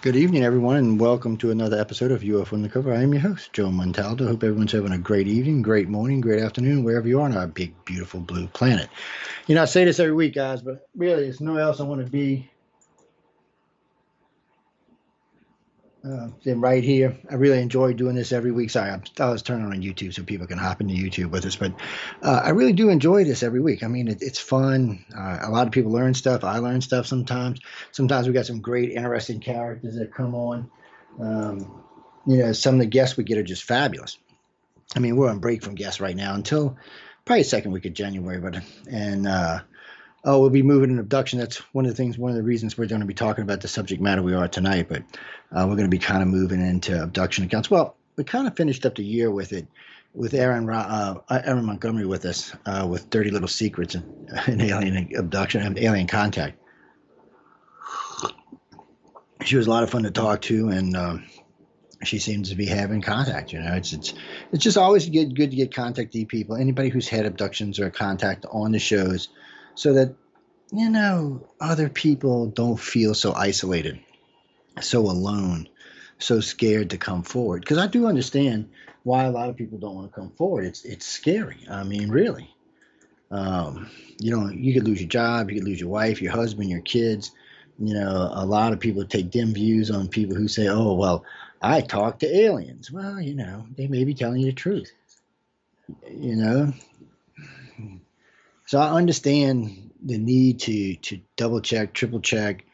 Good evening, everyone, and welcome to another episode of UFO Undercover. I am your host, Joe Montaldo. Hope everyone's having a great evening, great morning, great afternoon, wherever you are on our big, beautiful blue planet. You know, I say this every week, guys, but really, there's nowhere else I want to be than right here. I really enjoy doing this every week. Sorry, I was turning on YouTube so people can hop into YouTube with us, but I really do enjoy this every week. I mean, it's fun. A lot of people learn stuff. I learn stuff sometimes. Sometimes we got some great, interesting characters that come on. Some of the guests we get are just fabulous. I mean, we're on break from guests right now until probably second week of January, we'll be moving an abduction. That's one of the things, one of the reasons we're going to be talking about the subject matter we are tonight. But we're going to be kind of moving into abduction accounts. Well, we kind of finished up the year with it, with Aaron Montgomery with us, with Dirty Little Secrets and alien abduction and alien contact. She was a lot of fun to talk to, and she seems to be having contact. You know, it's just always good to get contact with people. Anybody who's had abductions or contact on the shows, so that other people don't feel so isolated, so alone, so scared to come forward. Because I do understand why a lot of people don't want to come forward. It's scary. I mean, really. You could lose your job, you could lose your wife, your husband, your kids. A lot of people take dim views on people who say, "Oh, well, I talk to aliens." Well, they may be telling you the truth. You know, so I understand the need to double check, triple check,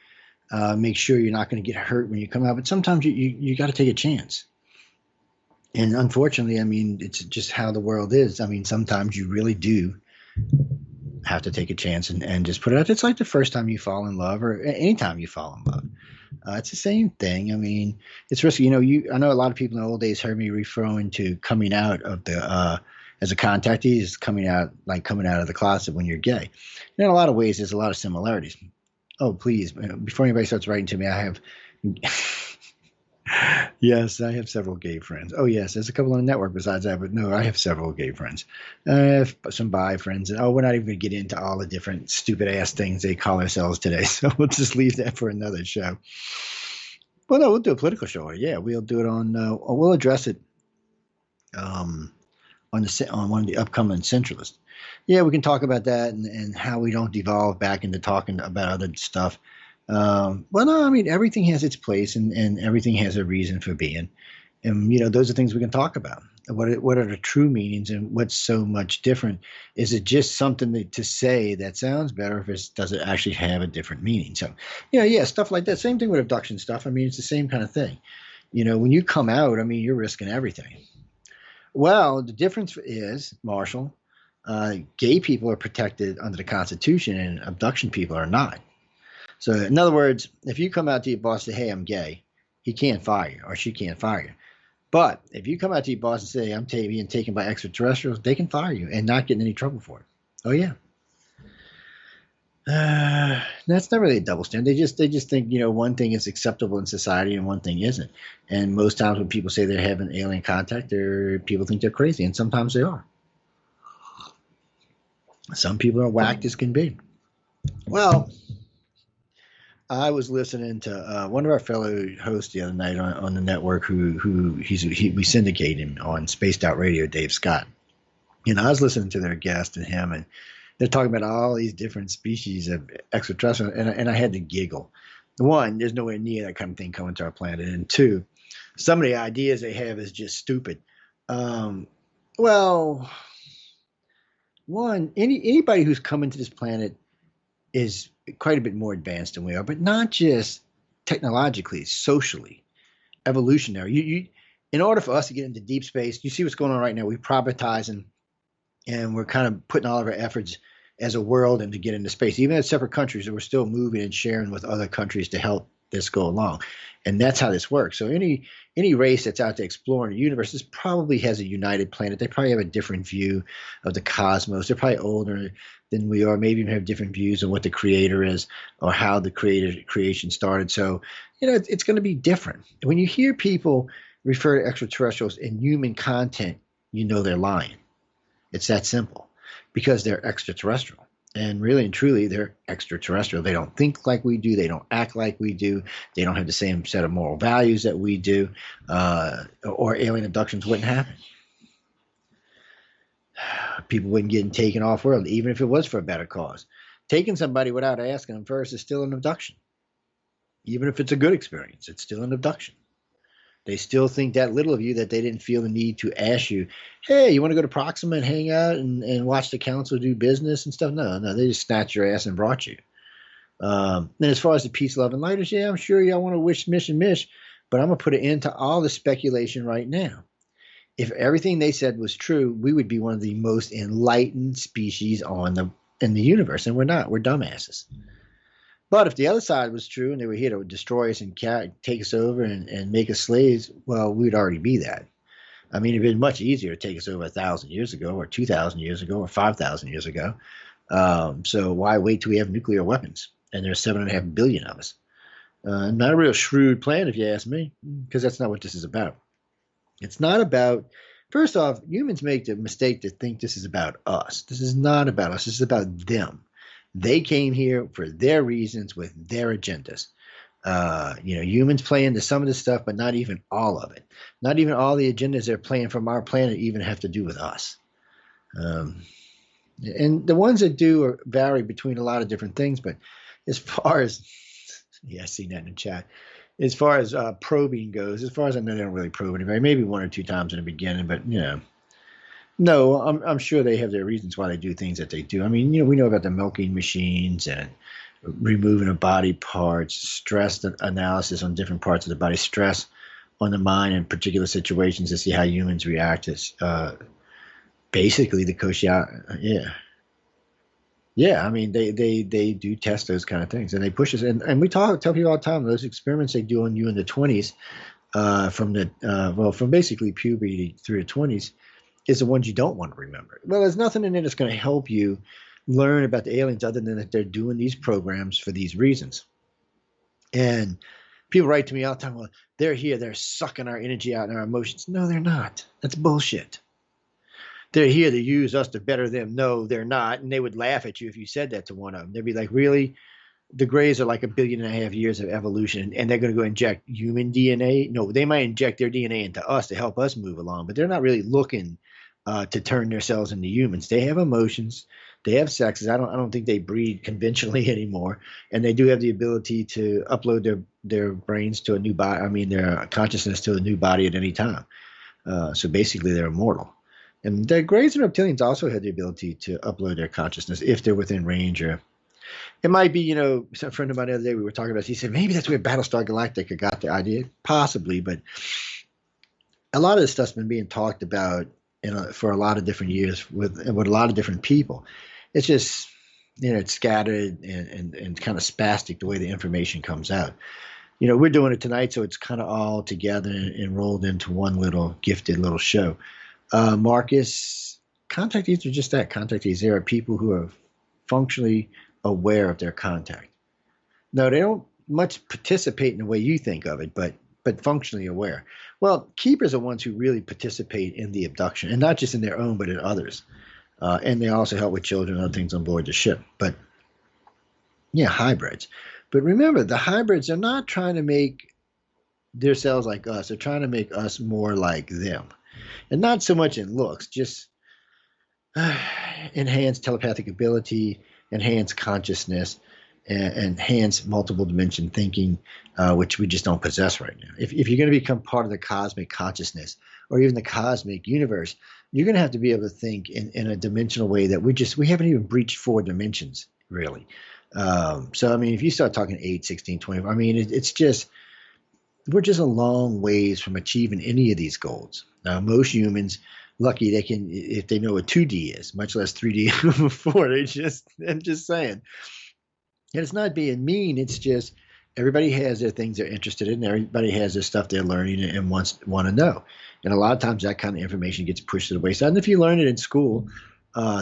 make sure you're not going to get hurt when you come out. But sometimes you got to take a chance. And unfortunately, I mean, it's just how the world is. I mean, sometimes you really do have to take a chance and just put it out. It's like the first time you fall in love, or any time you fall in love. It's the same thing. I mean, it's risky. I know a lot of people in the old days heard me referring to coming out of the as a contactee is coming out of the closet when you're gay. And in a lot of ways, there's a lot of similarities. Oh, please, before anybody starts writing to me, I have. Yes, I have several gay friends. Oh, yes, there's a couple on the network besides that, but no, I have several gay friends. I have some bi friends. And we're not even going to get into all the different stupid ass things they call themselves today. So we'll just leave that for another show. Well, no, we'll do a political show. Yeah, we'll do it we'll address it on one of the upcoming centralists. Yeah, we can talk about that and how we don't devolve back into talking about other stuff. Well, no, I mean, everything has its place and everything has a reason for being. And, those are things we can talk about. What are the true meanings and what's so much different? Is it just something to say that sounds better, does it actually have a different meaning? So, yeah, stuff like that. Same thing with abduction stuff. I mean, it's the same kind of thing. When you come out, I mean, you're risking everything. Well, the difference is, Marshall, gay people are protected under the Constitution and abduction people are not. So, in other words, if you come out to your boss and say, "Hey, I'm gay," he can't fire you or she can't fire you. But if you come out to your boss and say, "I'm being taken by extraterrestrials," they can fire you and not get in any trouble for it. Oh yeah. That's not really a double standard. They just think one thing is acceptable in society and one thing isn't. And most times when people say they're having alien contact, people think they're crazy, and sometimes they are. Some people are whacked as can be. Well, I was listening to one of our fellow hosts the other night on the network we syndicate him on Spaced Out Radio, Dave Scott. I was listening to their guest and him, and they're talking about all these different species of extraterrestrial, and I had to giggle. One, there's nowhere near that kind of thing coming to our planet, and two, some of the ideas they have is just stupid. Well, one, anybody who's coming to this planet is quite a bit more advanced than we are, but not just technologically, socially, evolutionary. In order for us to get into deep space, you see what's going on right now. We're privatizing, and we're kind of putting all of our efforts as a world and to get into space. Even as separate countries, we're still moving and sharing with other countries to help this go along. And that's how this works. So any race that's out there exploring the universe, this probably has a united planet. They probably have a different view of the cosmos. They're probably older than we are, maybe even have different views on what the creator is or how the creation started. So, it's going to be different. When you hear people refer to extraterrestrials in human content, they're lying. It's that simple because they're extraterrestrial. And really and truly, they're extraterrestrial. They don't think like we do. They don't act like we do. They don't have the same set of moral values that we do. Or alien abductions wouldn't happen. People wouldn't get taken off world, even if it was for a better cause. Taking somebody without asking them first is still an abduction. Even if it's a good experience, it's still an abduction. They still think that little of you that they didn't feel the need to ask you, hey, you want to go to Proxima and hang out and watch the council do business and stuff? No, no, they just snatched your ass and brought you. And as far as the peace, love, and lighters, yeah, I'm sure y'all want to wish, mish, but I'm going to put an end to all the speculation right now. If everything they said was true, we would be one of the most enlightened species in the universe, and we're not. We're dumbasses. But if the other side was true and they were here to destroy us and take us over and make us slaves, well, we'd already be that. I mean, it'd been much easier to take us over 1,000 years ago, or 2,000 years ago, or 5,000 years ago. So why wait till we have nuclear weapons? And there's 7.5 billion of us. Not a real shrewd plan, if you ask me, because that's not what this is about. It's not about. First off, humans make the mistake to think this is about us. This is not about us. This is about them. They came here for their reasons with their agendas. Humans play into some of this stuff, but not even all of it. Not even all the agendas they're playing from our planet even have to do with us. And the ones that do vary between a lot of different things. But as far as, yeah, I see that in the chat. As far as probing goes, as far as I know, they don't really probe anybody. Maybe one or two times in the beginning, but no, I'm sure they have their reasons why they do things that they do. I mean, we know about the milking machines and removing of body parts, stress analysis on different parts of the body, stress on the mind in particular situations to see how humans react. It's basically the Koshia, yeah. Yeah, I mean, they do test those kind of things, and they push us. And we tell people all the time, those experiments they do on you in the 20s, from basically puberty through the 20s, is the ones you don't want to remember. Well, there's nothing in it that's going to help you learn about the aliens other than that they're doing these programs for these reasons. And people write to me all the time, well, they're here, they're sucking our energy out and our emotions. No, they're not. That's bullshit. They're here to use us to better them. No, they're not. And they would laugh at you if you said that to one of them. They'd be like, really? The Greys are like 1.5 billion years of evolution, and they're going to go inject human DNA? No, they might inject their DNA into us to help us move along, but they're not really looking to turn themselves into humans. They have emotions. They have sexes. I don't think they breed conventionally anymore, and they do have the ability to upload their brains to a new body. I mean, their consciousness to a new body at any time. So basically, they're immortal. And the Greys and reptilians also have the ability to upload their consciousness if they're within range. Or it might be, some friend of mine the other day we were talking about. He said maybe that's where Battlestar Galactica got the idea, possibly, but a lot of this stuff's been being talked about for a lot of different years with a lot of different people. It's just it's scattered and kind of spastic the way the information comes out. We're doing it tonight, so it's kind of all together and rolled into one little gifted little show. Marcus, contactees are just that, contactees. There are people who are functionally aware of their contact. No, they don't much participate in the way you think of it, but functionally aware. Well, keepers are ones who really participate in the abduction, and not just in their own, but in others. And they also help with children and other things on board the ship. But yeah, hybrids. But remember, the hybrids are not trying to make their cells like us. They're trying to make us more like them. And not so much in looks, just enhanced telepathic ability, enhanced consciousness, and enhanced multiple dimension thinking, which we just don't possess right now. If you're going to become part of the cosmic consciousness or even the cosmic universe, you're going to have to be able to think in a dimensional way that we haven't even breached 4 dimensions, really. So, I mean, if you start talking 8, 16, 20, I mean, it's just, we're just a long ways from achieving any of these goals. Now, most humans, lucky they can, if they know what 2D is, much less 3D and 4, I'm just saying. And it's not being mean. It's just everybody has their things they're interested in. Everybody has their stuff they're learning and want to know. And a lot of times that kind of information gets pushed to the wayside. And if you learn it in school,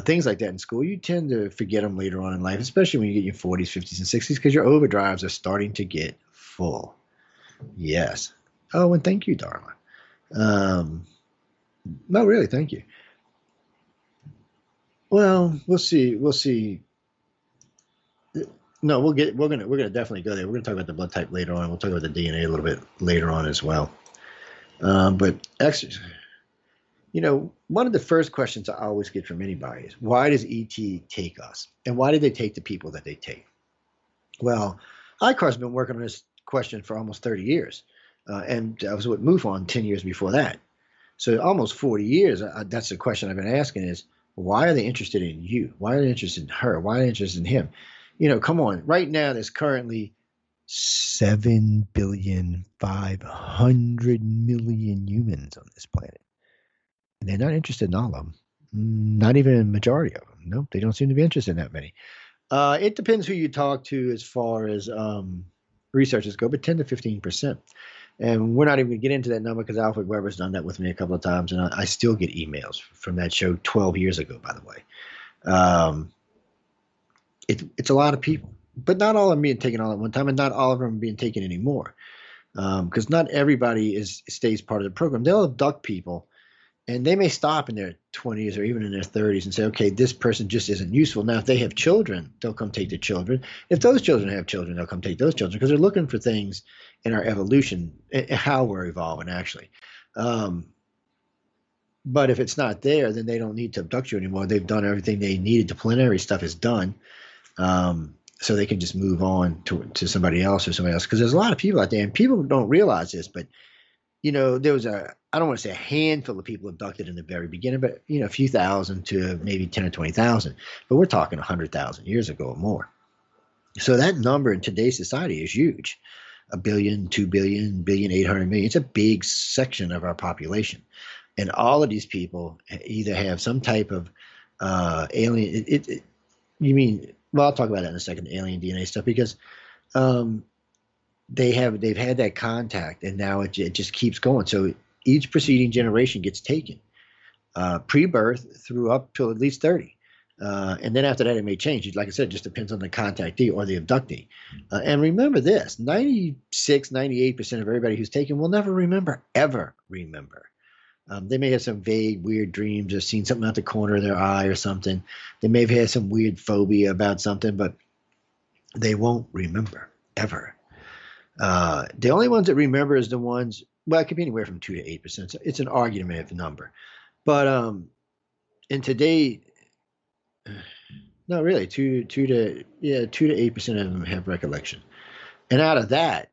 things like that in school, you tend to forget them later on in life, especially when you get your 40s, 50s, and 60s, because your overdrives are starting to get full. Yes. Oh, and thank you, Darla. No, really, thank you. Well, we'll see. We'll see. No, we're gonna definitely go there. We're gonna talk about the blood type later on. We'll talk about the DNA a little bit later on as well. But one of the first questions I always get from anybody is, why does ET take us? And why do they take the people that they take? Well, ICAR's been working on this question for almost 30 years. And I was with MUFON 10 years before that. So almost 40 years, that's the question I've been asking is, why are they interested in you? Why are they interested in her? Why are they interested in him? Come on. Right now, there's currently 7,500,000,000 humans on this planet. And they're not interested in all of them. Not even a majority of them. No, they don't seem to be interested in that many. It depends who you talk to as far as researchers go, but 10 to 15%. And we're not even going to get into that number because Alfred Weber's done that with me a couple of times, and I still get emails from that show 12 years ago, by the way. It's a lot of people, but not all of them being taken all at one time, and not all of them being taken anymore. Because not everybody stays part of the program. They'll abduct people, and they may stop in their 20s or even in their 30s and say, okay, this person just isn't useful. Now, if they have children, they'll come take the children. If those children have children, they'll come take those children because they're looking for things in our evolution, how we're evolving, actually. But if it's not there, then they don't need to abduct you anymore. They've done everything they needed. The preliminary stuff is done. So they can just move on to somebody else or somebody else. Because there's a lot of people out there, and people don't realize this, but there was I don't want to say a handful of people abducted in the very beginning, but a few thousand to maybe 10 or 20,000. But we're talking 100,000 years ago or more. So that number in today's society is huge. 1 billion, 2 billion, 1,800,000,000. It's a big section of our population. And all of these people either have some type of alien. Well, I'll talk about that in a second, the alien DNA stuff, because they've had that contact, and now it just keeps going. So each preceding generation gets taken, pre-birth through up to at least 30. And then after that, it may change. Like I said, it just depends on the contactee or the abductee. And remember this, 96, 98% of everybody who's taken will never remember, ever remember. They may have some vague, weird dreams or seen something out the corner of their eye or something. They may have had some weird phobia about something, but they won't remember, ever. The only ones that remember is the ones, well, it could be anywhere from 2 to 8%. So it's an argumentative number. But in today, no, really, 2 to 8% of them have recollection. And out of that,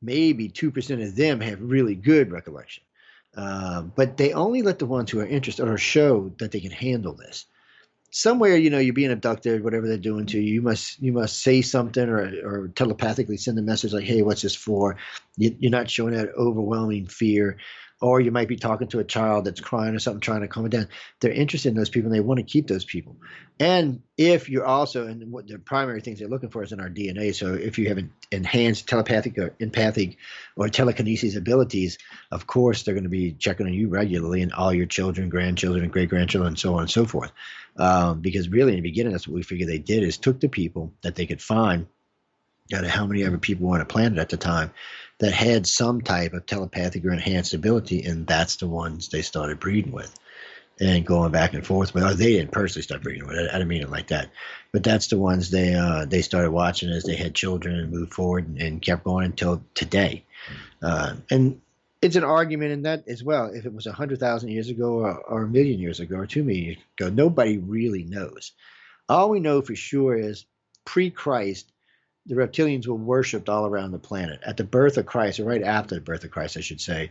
maybe 2% of them have really good recollection. But they only let the ones who are interested or show that they can handle this. Somewhere, you're being abducted, whatever they're doing to you, you must say something or telepathically send a message like, hey, what's this for? You're not showing that overwhelming fear. Or you might be talking to a child that's crying or something, trying to calm it down. They're interested in those people, and they want to keep those people. And if you're also, and what the primary things they're looking for is in our DNA. So if you have enhanced telepathic or empathic or telekinesis abilities, of course, they're going to be checking on you regularly and all your children, grandchildren, and great-grandchildren, and so on and so forth. Because really, in the beginning, that's what we figured they did, is took the people that they could find out of how many ever people were on a planet at the time that had some type of telepathic or enhanced ability, and that's the ones they started breeding with and going back and forth with. Or they didn't personally start breeding with. I didn't mean it like that. But that's the ones they started watching as they had children and moved forward and kept going until today. And it's an argument in that as well. If it was 100,000 years ago or 1,000,000 years ago or 2,000,000 years ago, nobody really knows. All we know for sure is pre-Christ, the reptilians were worshipped all around the planet. At the birth of Christ, or right after the birth of Christ, I should say,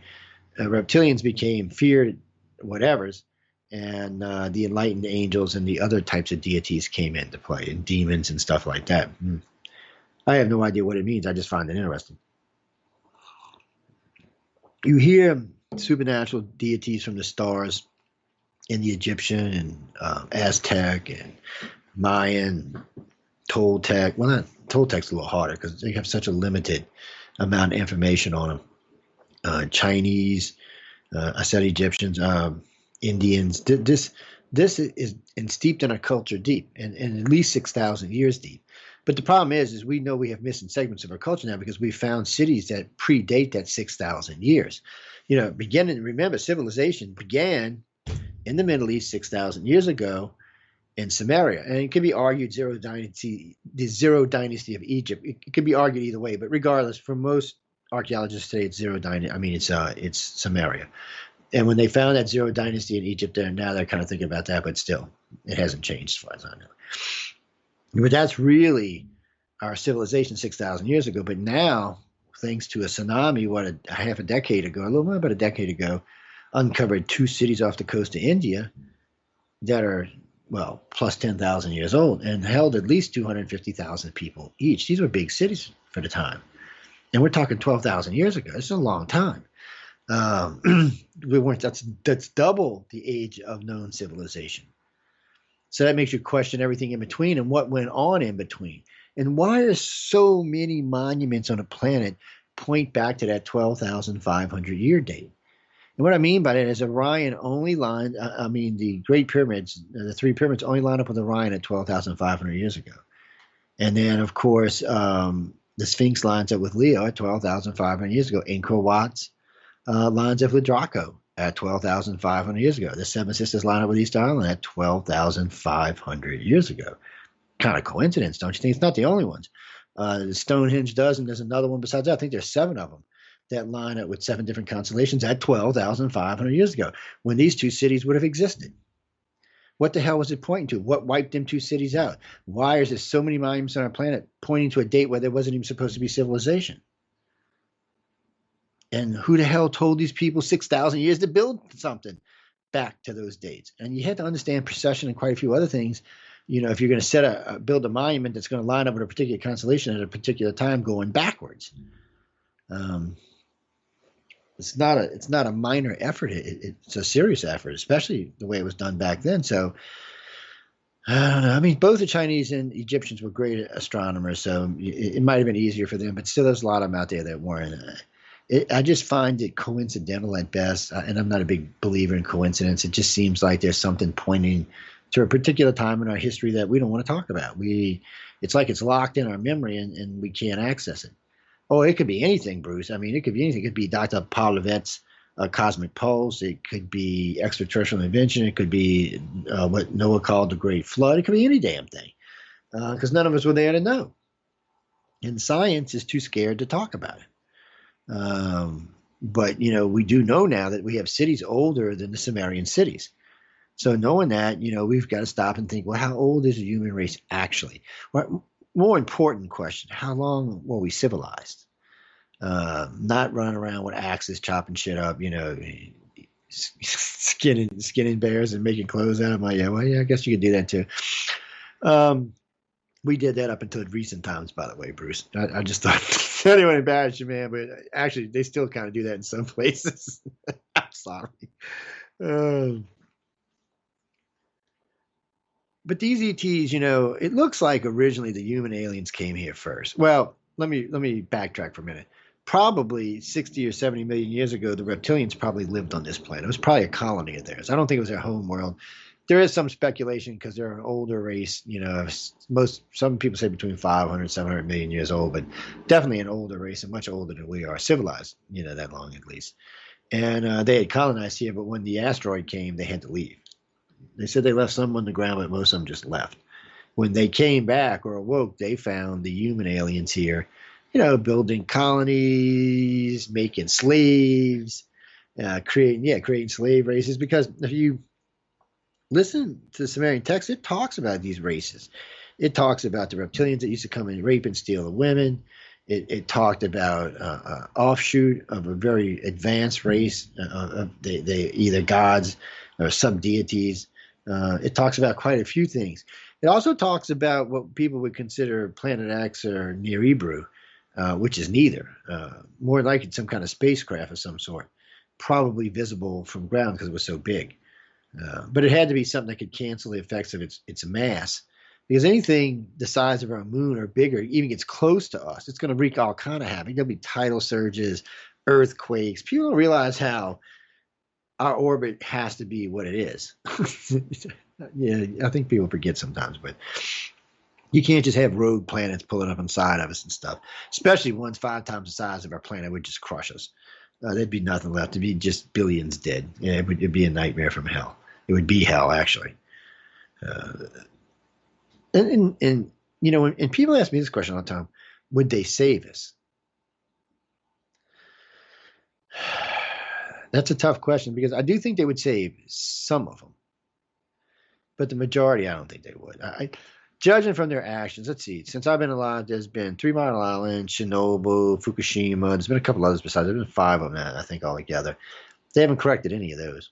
reptilians became feared whatevers, and the enlightened angels and the other types of deities came into play, and demons and stuff like that. I have no idea what it means. I just find it interesting. You hear supernatural deities from the stars in the Egyptian and Aztec and Mayan, Toltec. Well, not Toltec's a little harder because they have such a limited amount of information on them. Chinese, I said Egyptians, Indians. This is steeped in our culture deep, and at least 6,000 years deep. But the problem is we know we have missing segments of our culture now because we found cities that predate that 6,000 years. Remember, civilization began in the Middle East 6,000 years ago. and Samaria. And it could be argued the Zero Dynasty of Egypt. It could be argued either way, but regardless, for most archaeologists today, it's Zero Dynasty. I mean, it's Samaria. And when they found that Zero Dynasty in Egypt, now they're kind of thinking about that, but still, it hasn't changed as far as I know. But that's really our civilization 6,000 years ago. But now, thanks to a tsunami, a half a decade ago, a little more about a decade ago, uncovered 2 cities off the coast of India that are, well, plus 10,000 years old and held at least 250,000 people each. These were big cities for the time. And we're talking 12,000 years ago. It's a long time. That's double the age of known civilization. So that makes you question everything in between and what went on in between. And why are so many monuments on the planet point back to that 12,500 year date? And what I mean by that is Orion only lined, the Great Pyramids, the 3 pyramids only lined up with Orion at 12,500 years ago. And then, of course, the Sphinx lines up with Leo at 12,500 years ago. Angkor Wat lines up with Draco at 12,500 years ago. The Seven Sisters line up with Easter Island at 12,500 years ago. Kind of coincidence, don't you think? It's not the only ones. Stonehenge does, and there's another one besides that. I think there's 7 of them that line up with 7 different constellations at 12,500 years ago, when these 2 cities would have existed. What the hell was it pointing to? What wiped them 2 cities out? Why is there so many monuments on our planet pointing to a date where there wasn't even supposed to be civilization? And who the hell told these people 6,000 years to build something back to those dates? And you had to understand precession and quite a few other things. You know, if you're going to build a monument that's going to line up with a particular constellation at a particular time going backwards. It's not a minor effort. It's a serious effort, especially the way it was done back then. So, I don't know. I mean, both the Chinese and Egyptians were great astronomers, so it might have been easier for them. But still, there's a lot of them out there that weren't. I just find it coincidental at best, and I'm not a big believer in coincidence. It just seems like there's something pointing to a particular time in our history that we don't want to talk about. It's like it's locked in our memory, and we can't access it. Oh, it could be anything, Bruce. I mean, it could be anything. It could be Dr. Paul Levitt's cosmic pulse. It could be extraterrestrial invention. It could be what Noah called the Great Flood. It could be any damn thing, because none of us were there to know. And science is too scared to talk about it. But, we do know now that we have cities older than the Sumerian cities. So knowing that, we've got to stop and think, well, how old is the human race actually? Well, more important question, how long were we civilized? Not running around with axes, chopping shit up, skinning bears and making clothes out of them. I guess you could do that too. We did that up until recent times, by the way, Bruce. I just thought, I didn't want to embarrass you, man, but actually they still kind of do that in some places. I'm sorry. But these ETs, it looks like originally the human aliens came here first. Well, let me backtrack for a minute. Probably 60 or 70 million years ago, the reptilians probably lived on this planet. It was probably a colony of theirs. I don't think it was their home world. There is some speculation because they're an older race. Some people say between 500, 700 million years old, but definitely an older race and much older than we are, civilized, that long at least. And they had colonized here, but when the asteroid came, they had to leave. They said they left some on the ground, but most of them just left. When they came back or awoke, they found the human aliens here, building colonies, making slaves, creating slave races. Because if you listen to the Sumerian text, it talks about these races. It talks about the reptilians that used to come and rape and steal the women. It talked about offshoot of a very advanced race. They either gods or some deities. It talks about quite a few things. It also talks about what people would consider Planet X or Near Ebru, which is neither. More like it's some kind of spacecraft of some sort, probably visible from ground because it was so big. But it had to be something that could cancel the effects of its mass. Because anything the size of our moon or bigger, even gets close to us, it's going to wreak all kind of havoc. There'll be tidal surges, earthquakes. People don't realize how our orbit has to be what it is. Yeah, I think people forget sometimes, but you can't just have rogue planets pulling up inside of us and stuff, especially ones 5 times the size of our planet would just crush us. There'd be nothing left. It'd be just billions dead. Yeah, it'd be a nightmare from hell. It would be hell, actually. Uh, and you know, and people ask me this question all the time: would they save us? That's a tough question because I do think they would save some of them, but the majority, I don't think they would. Judging from their actions, let's see. Since I've been alive, there's been Three Mile Island, Chernobyl, Fukushima. There's been a couple others besides. There's been five of them, I think, altogether. They haven't corrected any of those.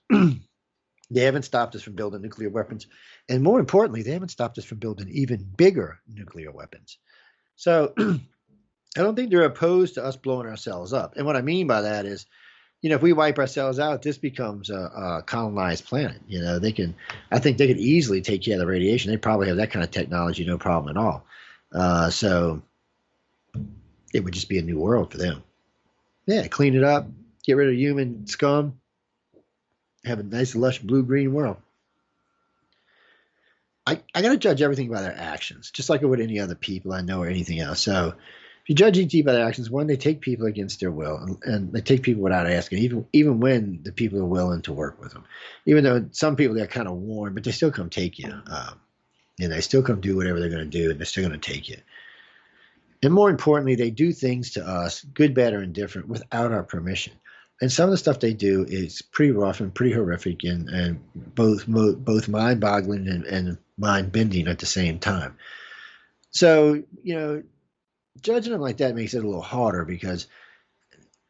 They haven't stopped us from building nuclear weapons. And more importantly, they haven't stopped us from building even bigger nuclear weapons. So I don't think they're opposed to us blowing ourselves up. And what I mean by that is, you know, if we wipe ourselves out, this becomes a colonized planet. You know, I think they could easily take care of the radiation. They probably have that kind of technology, no problem at all. So it would just be a new world for them. Yeah, clean it up, get rid of human scum, have a nice, lush, blue-green world. I got to judge everything by their actions, just like I would any other people I know or anything else. So if you judge ET by their actions, one, they take people against their will, and they take people without asking, even when the people are willing to work with them. Even though some people, they're kind of warned, but they still come take you. And they still come do whatever they're going to do, and they're still going to take you. And more importantly, they do things to us, good, bad, or indifferent, without our permission. And some of the stuff they do is pretty rough and pretty horrific, and both mind-boggling and mind-bending at the same time. So, you know, judging them like that makes it a little harder because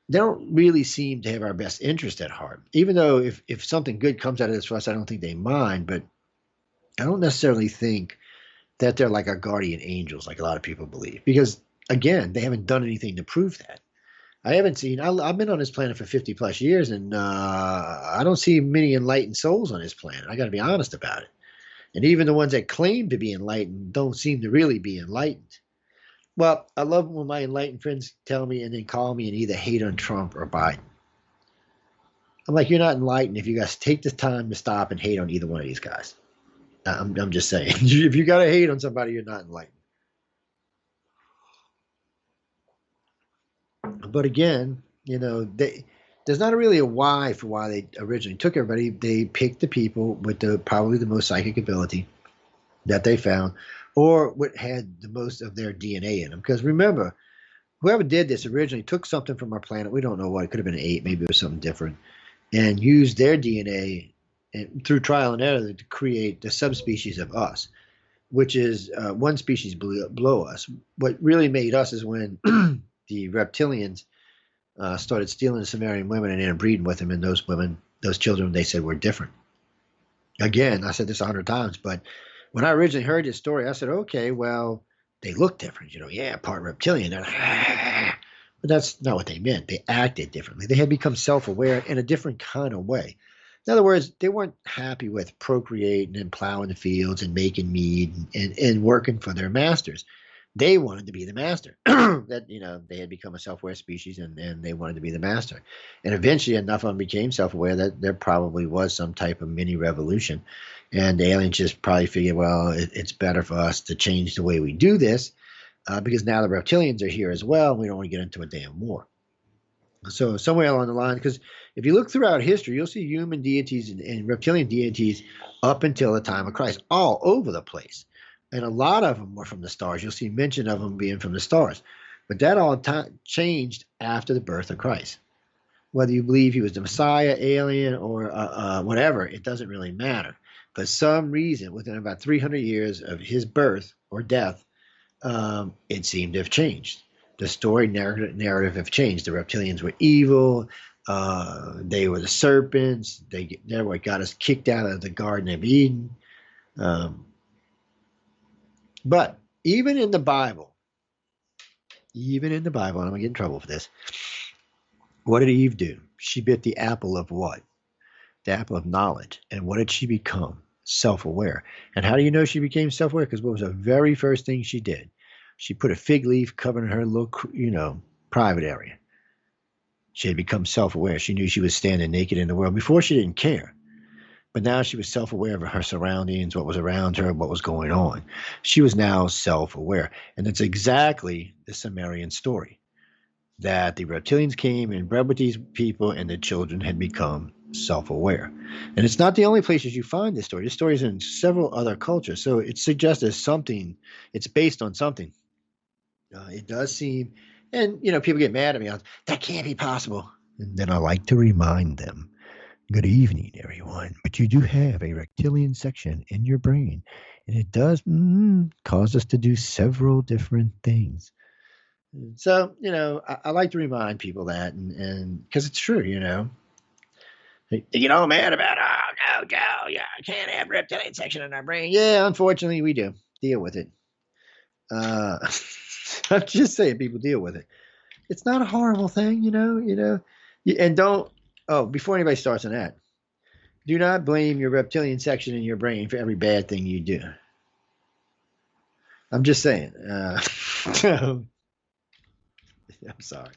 they don't really seem to have our best interest at heart. Even though if something good comes out of this for us, I don't think they mind, but I don't necessarily think that they're like our guardian angels, like a lot of people believe. Because, again, they haven't done anything to prove that. I've been on this planet for 50 plus years, and I don't see many enlightened souls on this planet. I got to be honest about it. And even the ones that claim to be enlightened don't seem to really be enlightened. Well, I love when my enlightened friends tell me and then call me and either hate on Trump or Biden. I'm like, you're not enlightened if you guys take the time to stop and hate on either one of these guys. I'm just saying. If you got to hate on somebody, you're not enlightened. But again, you know, there's not really a why for why they originally took everybody. They picked the people with probably the most psychic ability that they found, or what had the most of their DNA in them. Because remember, whoever did this originally took something from our planet. We don't know what. It could have been an ape. Maybe it was something different. And used their DNA through trial and error to create the subspecies of us, which is one species below us. What really made us is when the reptilians started stealing the Sumerian women and interbreeding with them, and those children, they said were different. Again, I said this 100 times, but when I originally heard this story, I said, okay, well, they look different, you know, yeah, part reptilian. But that's not what they meant. They acted differently. They had become self-aware in a different kind of way. In other words, they weren't happy with procreating and plowing the fields and making meat and working for their masters. They wanted to be the master. That, you know, they had become a self-aware species, and they wanted to be the master. And eventually enough of them became self-aware that there probably was some type of mini revolution. And the aliens just probably figured, well, it's better for us to change the way we do this because now the reptilians are here as well. And we don't want to get into a damn war. So somewhere along the line, because if you look throughout history, you'll see human deities and reptilian deities up until the time of Christ all over the place. And a lot of them were from the stars. You'll see mention of them being from the stars. But that all changed after the birth of Christ. Whether you believe he was the Messiah, alien, or whatever, it doesn't really matter. For some reason, within about 300 years of his birth or death, it seemed to have changed. The story narrative have changed. The reptilians were evil. They were the serpents. They're what got us kicked out of the Garden of Eden. But even in the Bible, and I'm going to get in trouble for this, what did Eve do? She bit the apple of what? The apple of knowledge. And what did she become? Self-aware. And how do you know she became self-aware? Because what was the very first thing she did? She put a fig leaf covering her little, private area. She had become self-aware. She knew she was standing naked in the world. Before, she didn't care. But now she was self-aware of her surroundings, what was around her, what was going on. She was now self-aware. And that's exactly the Sumerian story. That the reptilians came and bred with these people, and the children had become self-aware. And it's not the only places you find this story. This story is in several other cultures. So it suggests there's something, it's based on something. It does seem, and people get mad at me. That can't be possible. And then I like to remind them, good evening, everyone. But you do have a reptilian section in your brain, and it does cause us to do several different things. So, I like to remind people that, and because it's true, They get all mad about, oh, no, yeah, I can't have reptilian section in our brain. Yeah, unfortunately, we do. Deal with it. I'm just saying, people deal with it. It's not a horrible thing, and don't, before anybody starts on that, do not blame your reptilian section in your brain for every bad thing you do. I'm just saying. I'm sorry.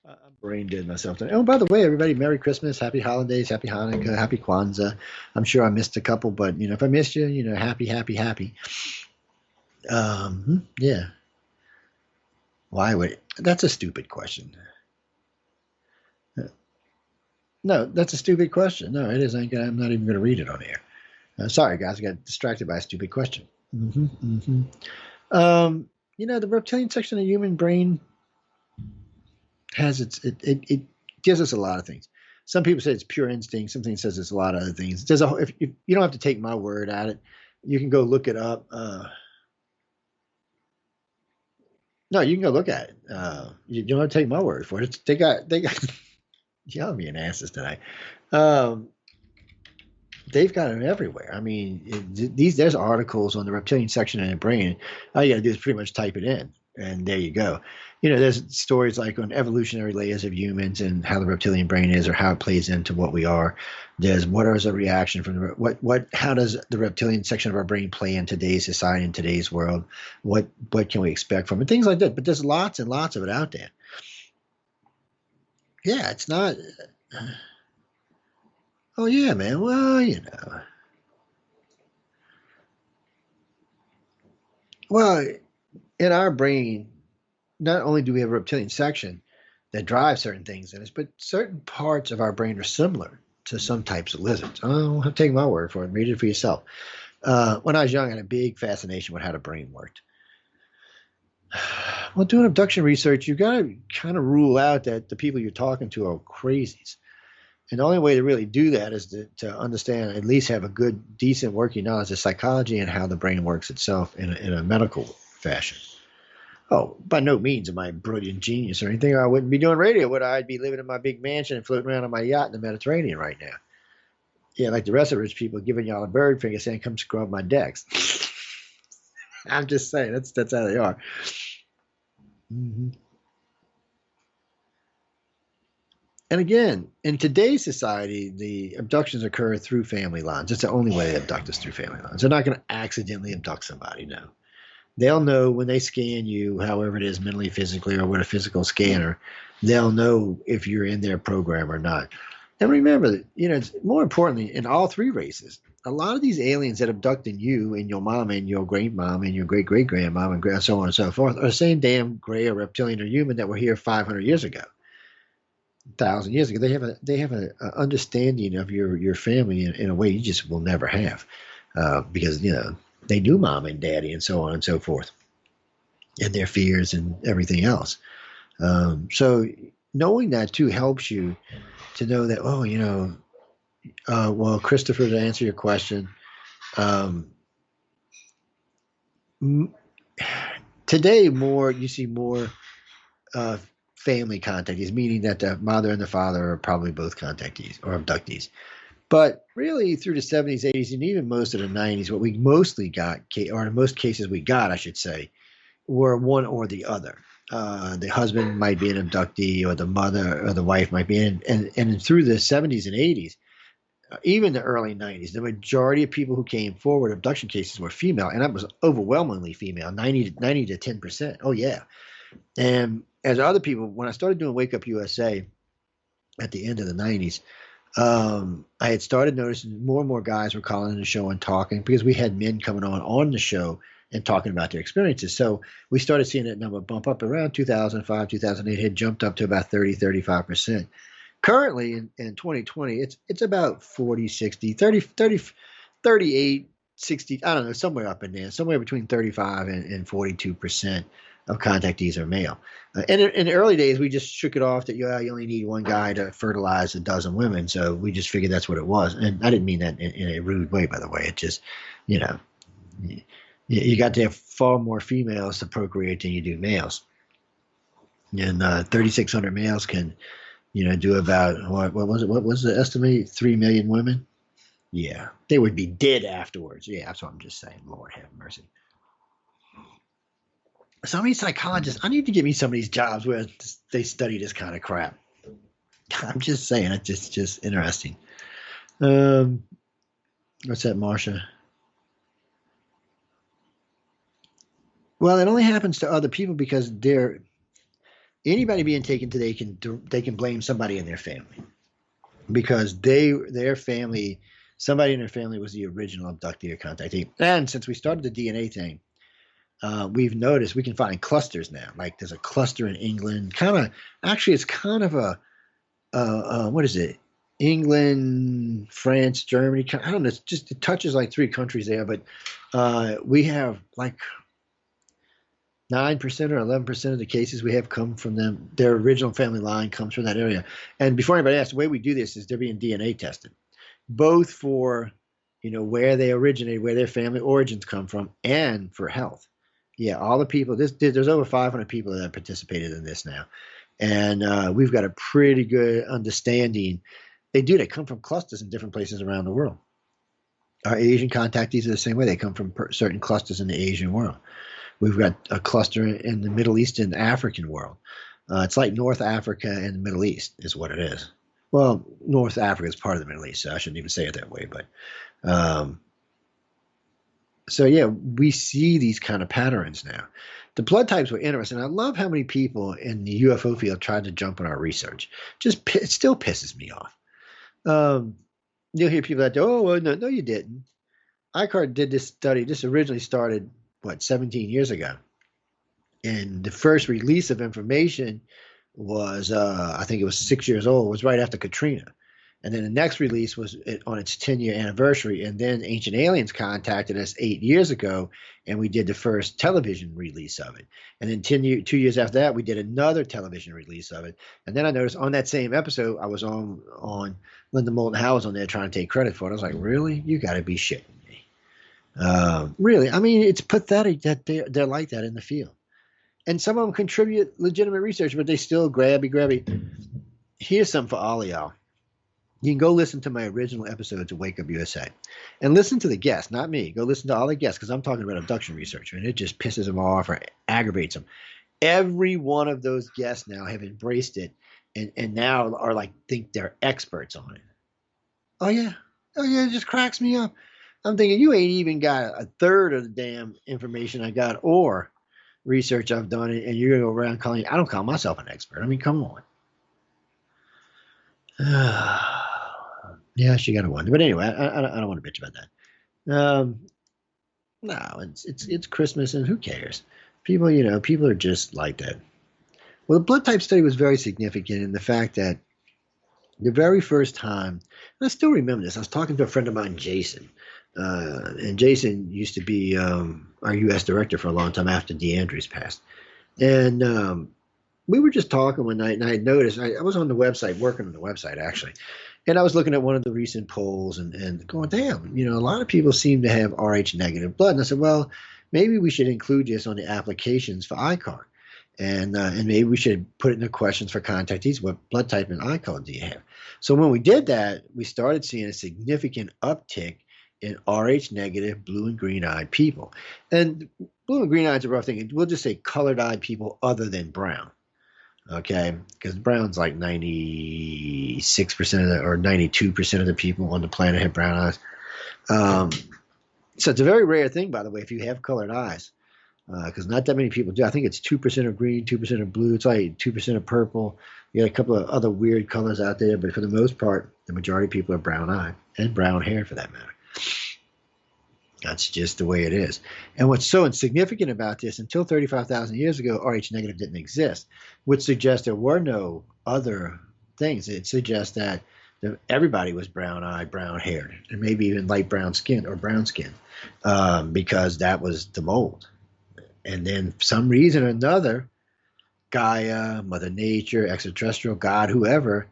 I'm brain dead myself today. Oh, by the way, everybody, Merry Christmas, Happy Holidays, Happy Hanukkah, Happy Kwanzaa. I'm sure I missed a couple, but if I missed you, happy, happy, happy. Yeah. Why would it? That's a stupid question. No, that's a stupid question. No, it isn't. I'm not even going to read it on air. Sorry, guys, I got distracted by a stupid question. The reptilian section of the human brain has it gives us a lot of things. Some people say it's pure instinct. Some things says it's a lot of other things. If you don't have to take my word at it, you can go look it up. No, you can go look at it. You don't have to take my word for it. They got y'all being asses tonight. They've got them everywhere. I mean, there's articles on the reptilian section of the brain. All you got to do is pretty much type it in, and there you go. There's stories like on evolutionary layers of humans and how the reptilian brain is, or how it plays into what we are. There's what is a reaction from how does the reptilian section of our brain play in today's society, in today's world? What can we expect from it? Things like that. But there's lots and lots of it out there. Yeah, it's not. Oh yeah, man. Well, Well, in our brain, not only do we have a reptilian section that drives certain things in us, but certain parts of our brain are similar to some types of lizards. Oh, I'll take my word for it. Read it for yourself. When I was young, I had a big fascination with how the brain worked. Well, doing abduction research, you got to kind of rule out that the people you're talking to are crazies. And the only way to really do that is to understand, at least have a good, decent working knowledge of psychology and how the brain works itself in a medical fashion. Oh, by no means am I a brilliant genius or anything. I wouldn't be doing radio, would I? I'd be living in my big mansion and floating around on my yacht in the Mediterranean right now. Yeah, like the rest of rich people giving y'all a bird finger saying, come scrub my decks. I'm just saying, that's how they are. Mm-hmm. And again, in today's society, the abductions occur through family lines. It's the only way they abduct us, through family lines. They're not going to accidentally abduct somebody, no. They'll know when they scan you, however it is, mentally, physically, or with a physical scanner, they'll know if you're in their program or not. And remember that, it's more importantly, in all three races, a lot of these aliens that abducted you and your mom and your great mom and your great great grandmom and so on and so forth are the same damn gray or reptilian or human that were here 500 years ago. 1,000 years ago. They have an understanding of your family in a way you just will never have, because they knew mom and daddy and so on and so forth, and their fears and everything else. So knowing that too helps you to know that, well, Christopher, to answer your question, today you see more family contactees, meaning that the mother and the father are probably both contactees or abductees. But really, through the 70s, 80s, and even most of the 90s, what we mostly got, or in most cases we got, I should say, were one or the other. The husband might be an abductee, or the mother or the wife might be. And through the 70s and 80s, even the early 90s, the majority of people who came forward, abduction cases, were female. And that was overwhelmingly female, 90 to 10%. Oh, yeah. And as other people, when I started doing Wake Up USA at the end of the 90s, I had started noticing more and more guys were calling in the show and talking, because we had men coming on the show and talking about their experiences. So we started seeing that number bump up around 2005, 2008, had jumped up to about 30, 35%. Currently in 2020, it's about 40, 60, 30, 30, 38, 60. I don't know, somewhere up in there, somewhere between 35 and 42% of contactees are male. And in the early days, we just shook it off that, yeah, you only need one guy to fertilize a dozen women. So we just figured that's what it was. And I didn't mean that in a rude way, by the way. It just, you know, you got to have far more females to procreate than you do males. And 3,600 males can, do about, what was it? What was the estimate? 3 million women? Yeah, they would be dead afterwards. Yeah, that's what I'm just saying. Lord have mercy. So many psychologists. I need to get me some of these jobs where they study this kind of crap. I'm just saying, it's just interesting. What's that, Marsha? Well, it only happens to other people because anybody being taken today they can blame somebody in their family because their family, somebody in their family was the original abductee or contactee. And since we started the DNA thing, we've noticed we can find clusters now. Like there's a cluster in England. It's kind of a what is it? England, France, Germany. I don't know. It touches like 3 countries there, but we have like 9% or 11% of the cases we have come from them. Their original family line comes from that area. And before anybody asks, the way we do this is they're being DNA tested, both for where they originated, where their family origins come from, and for health. Yeah, all the people. There's over 500 people that have participated in this now, and we've got a pretty good understanding. They come from clusters in different places around the world. Our Asian contactees are the same way. They come from certain clusters in the Asian world. We've got a cluster in the Middle East and African world. It's like North Africa and the Middle East is what it is. Well, North Africa is part of the Middle East, so I shouldn't even say it that way. But so yeah, we see these kind of patterns now. The blood types were interesting. I love how many people in the UFO field tried to jump on our research. It still pisses me off. You'll hear people that go, "Oh, well, no, you didn't." ICAR did this study. This originally started 17 years ago, and the first release of information was I think it was 6 years old. It was right after Katrina. And then the next release was on its 10-year anniversary. And then Ancient Aliens contacted us 8 years ago, and we did the first television release of it. And then 2 years after that, we did another television release of it. And then I noticed on that same episode, I was on Linda Moulton Howe was on there trying to take credit for it. I was like, really? You got to be shitting me. Really? I mean, it's pathetic that they're like that in the field. And some of them contribute legitimate research, but they still grabby. Here's something for all of y'all. You can go listen to my original episodes of Wake Up USA and listen to the guests, not me. Go listen to all the guests because I'm talking about abduction research and it just pisses them off or aggravates them. Every one of those guests now have embraced it and now are think they're experts on it. Oh yeah, it just cracks me up. I'm thinking you ain't even got a third of the damn information I got or research I've done and you're going to go around calling. I don't call myself an expert. I mean, come on. Yeah, she got a wonder. But anyway, I don't want to bitch about that. No, it's Christmas and who cares? People, people are just like that. Well, the blood type study was very significant in the fact that the very first time, and I still remember this, I was talking to a friend of mine, Jason. And Jason used to be our U.S. director for a long time after DeAndrews passed. And we were just talking one night, and I had noticed, I was on the website, working on the website, actually. And I was looking at one of the recent polls and going, damn, a lot of people seem to have Rh negative blood. And I said, well, maybe we should include this on the applications for ICAR. And maybe we should put it in the questions for contactees. What blood type and eye color do you have? So when we did that, we started seeing a significant uptick in Rh negative blue and green eyed people. And blue and green eyed is a rough thing. We'll just say colored eyed people other than brown. Okay, because brown's like 96% or 92% of the people on the planet have brown eyes. So it's a very rare thing, by the way, if you have colored eyes, because not that many people do. I think it's 2% of green, 2% of blue. It's like 2% of purple. You got a couple of other weird colors out there, but for the most part, the majority of people are brown eyed and brown hair for that matter. That's just the way it is. And what's so insignificant about this, until 35,000 years ago, Rh negative didn't exist, which suggests there were no other things. It suggests that everybody was brown-eyed, brown-haired, and maybe even light brown skin or brown skin, because that was the mold. And then for some reason or another, Gaia, Mother Nature, extraterrestrial, God, whoever,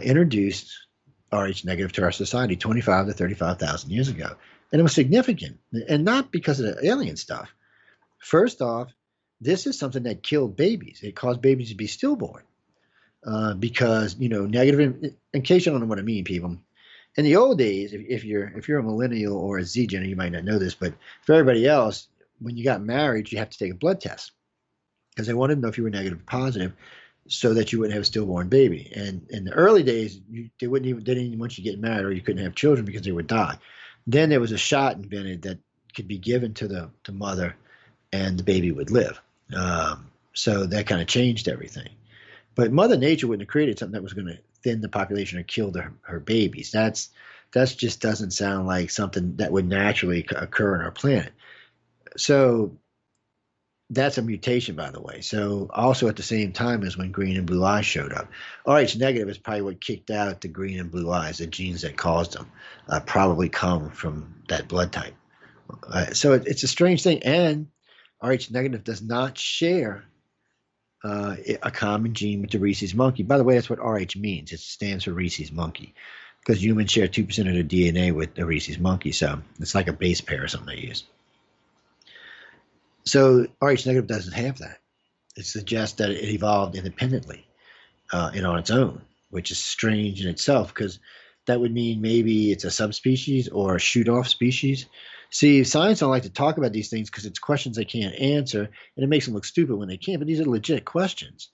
introduced Rh negative to our society 25 to 35,000 years ago. And it was significant, and not because of the alien stuff. First off, this is something that killed babies. It caused babies to be stillborn, because negative. In case you don't know what I mean, people. In the old days, if you're a millennial or a Z Gen, you might not know this, but for everybody else, when you got married, you have to take a blood test because they wanted to know if you were negative or positive, so that you wouldn't have a stillborn baby. And in the early days, they didn't even want you to get married, or you couldn't have children because they would die. Then there was a shot invented that could be given to the mother, and the baby would live. So that kind of changed everything. But Mother Nature wouldn't have created something that was going to thin the population or kill her babies. That's just doesn't sound like something that would naturally occur on our planet. So that's a mutation, by the way. So also at the same time as when green and blue eyes showed up. Rh negative is probably what kicked out the green and blue eyes. The genes that caused them probably come from that blood type. So it's a strange thing. And Rh negative does not share a common gene with the rhesus monkey. By the way, that's what Rh means. It stands for rhesus monkey, because humans share 2% of their DNA with the rhesus monkey. So it's like a base pair or something they use. So Rh negative doesn't have that. It suggests that it evolved independently and on its own, which is strange in itself, because that would mean maybe it's a subspecies or a shoot-off species. See, science don't like to talk about these things because it's questions they can't answer, and it makes them look stupid when they can't. But these are legit questions.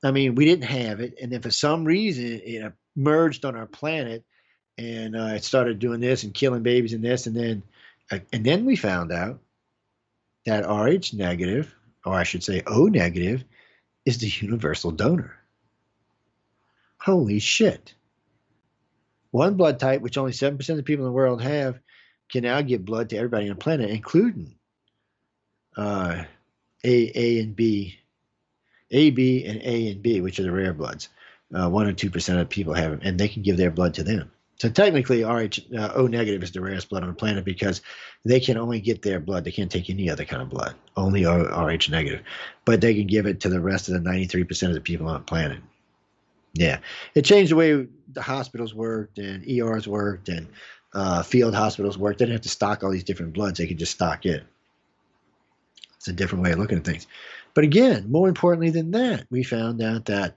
I mean, we didn't have it, and then for some reason it emerged on our planet, and it started doing this and killing babies and this, and then we found out that Rh negative, or I should say O negative, is the universal donor. Holy shit. One blood type, which only 7% of the people in the world have, can now give blood to everybody on the planet, including A and B, AB and A and B, which are the rare bloods. 1 or 2% of people have them, and they can give their blood to them. So technically, O negative is the rarest blood on the planet, because they can only get their blood. They can't take any other kind of blood, only Rh negative. But they can give it to the rest of the 93% of the people on the planet. Yeah. It changed the way the hospitals worked and ERs worked and field hospitals worked. They didn't have to stock all these different bloods. They could just stock it. It's a different way of looking at things. But again, more importantly than that, we found out that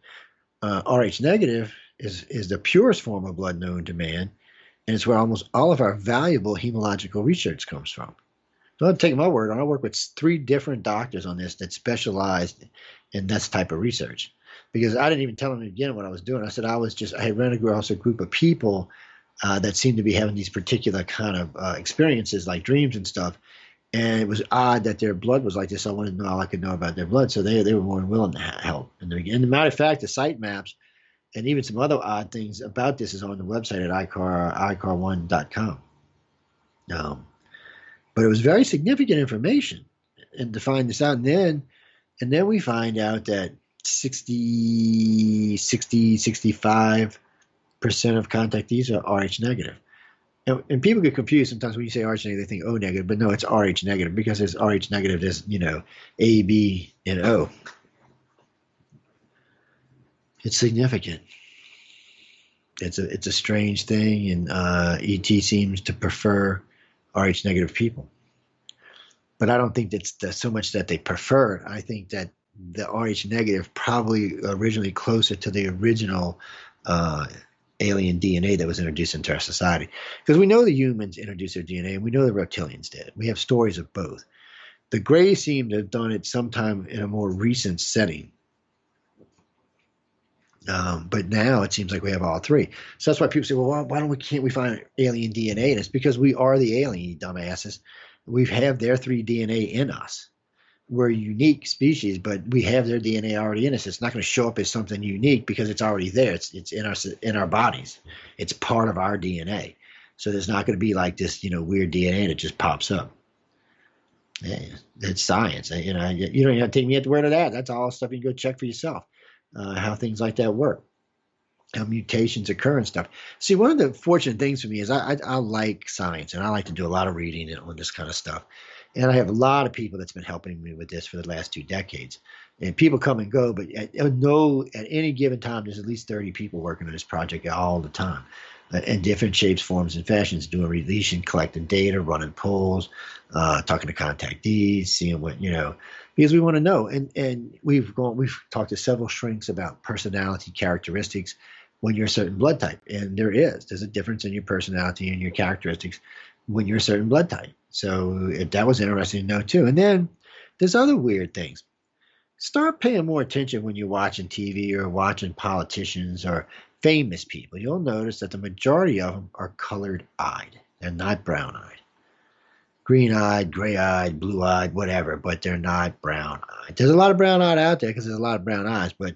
Rh negative is the purest form of blood known to man, and it's where almost all of our valuable hematological research comes from. Don't take my word on it. I work with 3 different doctors on this that specialized in this type of research, because I didn't even tell them in the beginning what I was doing. I said I had run across a group of people that seemed to be having these particular kind of experiences, like dreams and stuff, and it was odd that their blood was like this. So I wanted to know all I could know about their blood, so they were more than willing to help. And as a matter of fact, the site maps and even some other odd things about this is on the website at icar1.com. But it was very significant information, and to find this out. And then we find out that 65% of contactees are Rh negative. And people get confused sometimes when you say Rh negative, they think O negative, but no, it's Rh negative, because it's Rh negative, there's, A, B, and O. It's significant. It's a strange thing, and ET seems to prefer Rh negative people. But I don't think that's so much that they prefer it. I think that the Rh negative probably originally closer to the original alien DNA that was introduced into our society. Because we know the humans introduced their DNA, and we know the reptilians did. We have stories of both. The Greys seem to have done it sometime in a more recent setting. But now it seems like we have all 3. So that's why people say, well, can't we find alien DNA? And it's because we are the alien, you dumbasses. We have their 3 DNA in us. We're a unique species, but we have their DNA already in us. It's not going to show up as something unique because it's already there. It's in our bodies. It's part of our DNA. So there's not going to be like this, weird DNA that just pops up. Yeah, it's science. You don't even have to take me at the word of that. That's all stuff you can go check for yourself. How things like that work. how mutations occur and stuff. See, one of the fortunate things for me is I like science, and I like to do a lot of reading on this kind of stuff. And I have a lot of people that's been helping me with this for the last 2 decades. And people come and go, but at any given time, there's at least 30 people working on this project all the time, in different shapes, forms, and fashions, doing releasing, collecting data, running polls, talking to contactees, seeing what, because we want to know. And we've talked to several shrinks about personality characteristics when you're a certain blood type. And there's a difference in your personality and your characteristics when you're a certain blood type. So that was interesting to know too. And then there's other weird things. Start paying more attention when you're watching TV or watching politicians or famous people. You'll notice that the majority of them are colored-eyed. They're not brown-eyed. Green-eyed, gray-eyed, blue-eyed, whatever, but they're not brown-eyed. There's a lot of brown-eyed out there because there's a lot of brown eyes, but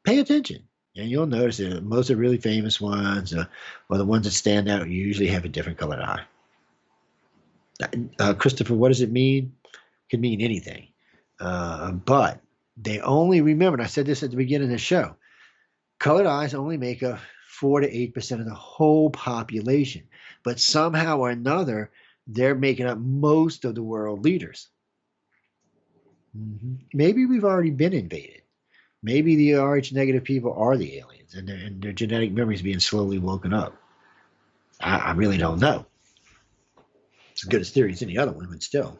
pay attention. And you'll notice that most of the really famous ones, or the ones that stand out, usually have a different colored eye. Christopher, what does it mean? It could mean anything. But they only, remember, and I said this at the beginning of the show, colored eyes only make up 4 to 8% of the whole population. But somehow or another, they're making up most of the world leaders. Maybe we've already been invaded. Maybe the Rh negative people are the aliens, and their genetic memories being slowly woken up. I really don't know. It's as good a theory as any other one, but still.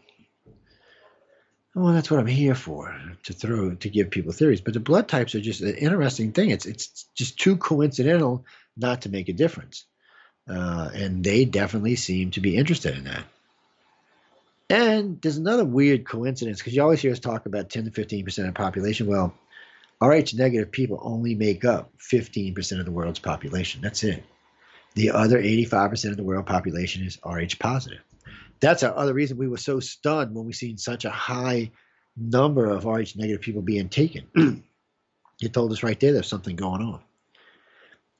Well, that's what I'm here for, to give people theories. But the blood types are just an interesting thing. It's just too coincidental not to make a difference. And they definitely seem to be interested in that. And there's another weird coincidence, because you always hear us talk about 10 to 15% of the population. Well, Rh negative people only make up 15% of the world's population. That's it. The other 85% of the world population is Rh positive. That's our other reason we were so stunned when we seen such a high number of Rh negative people being taken. It told us right there there's something going on.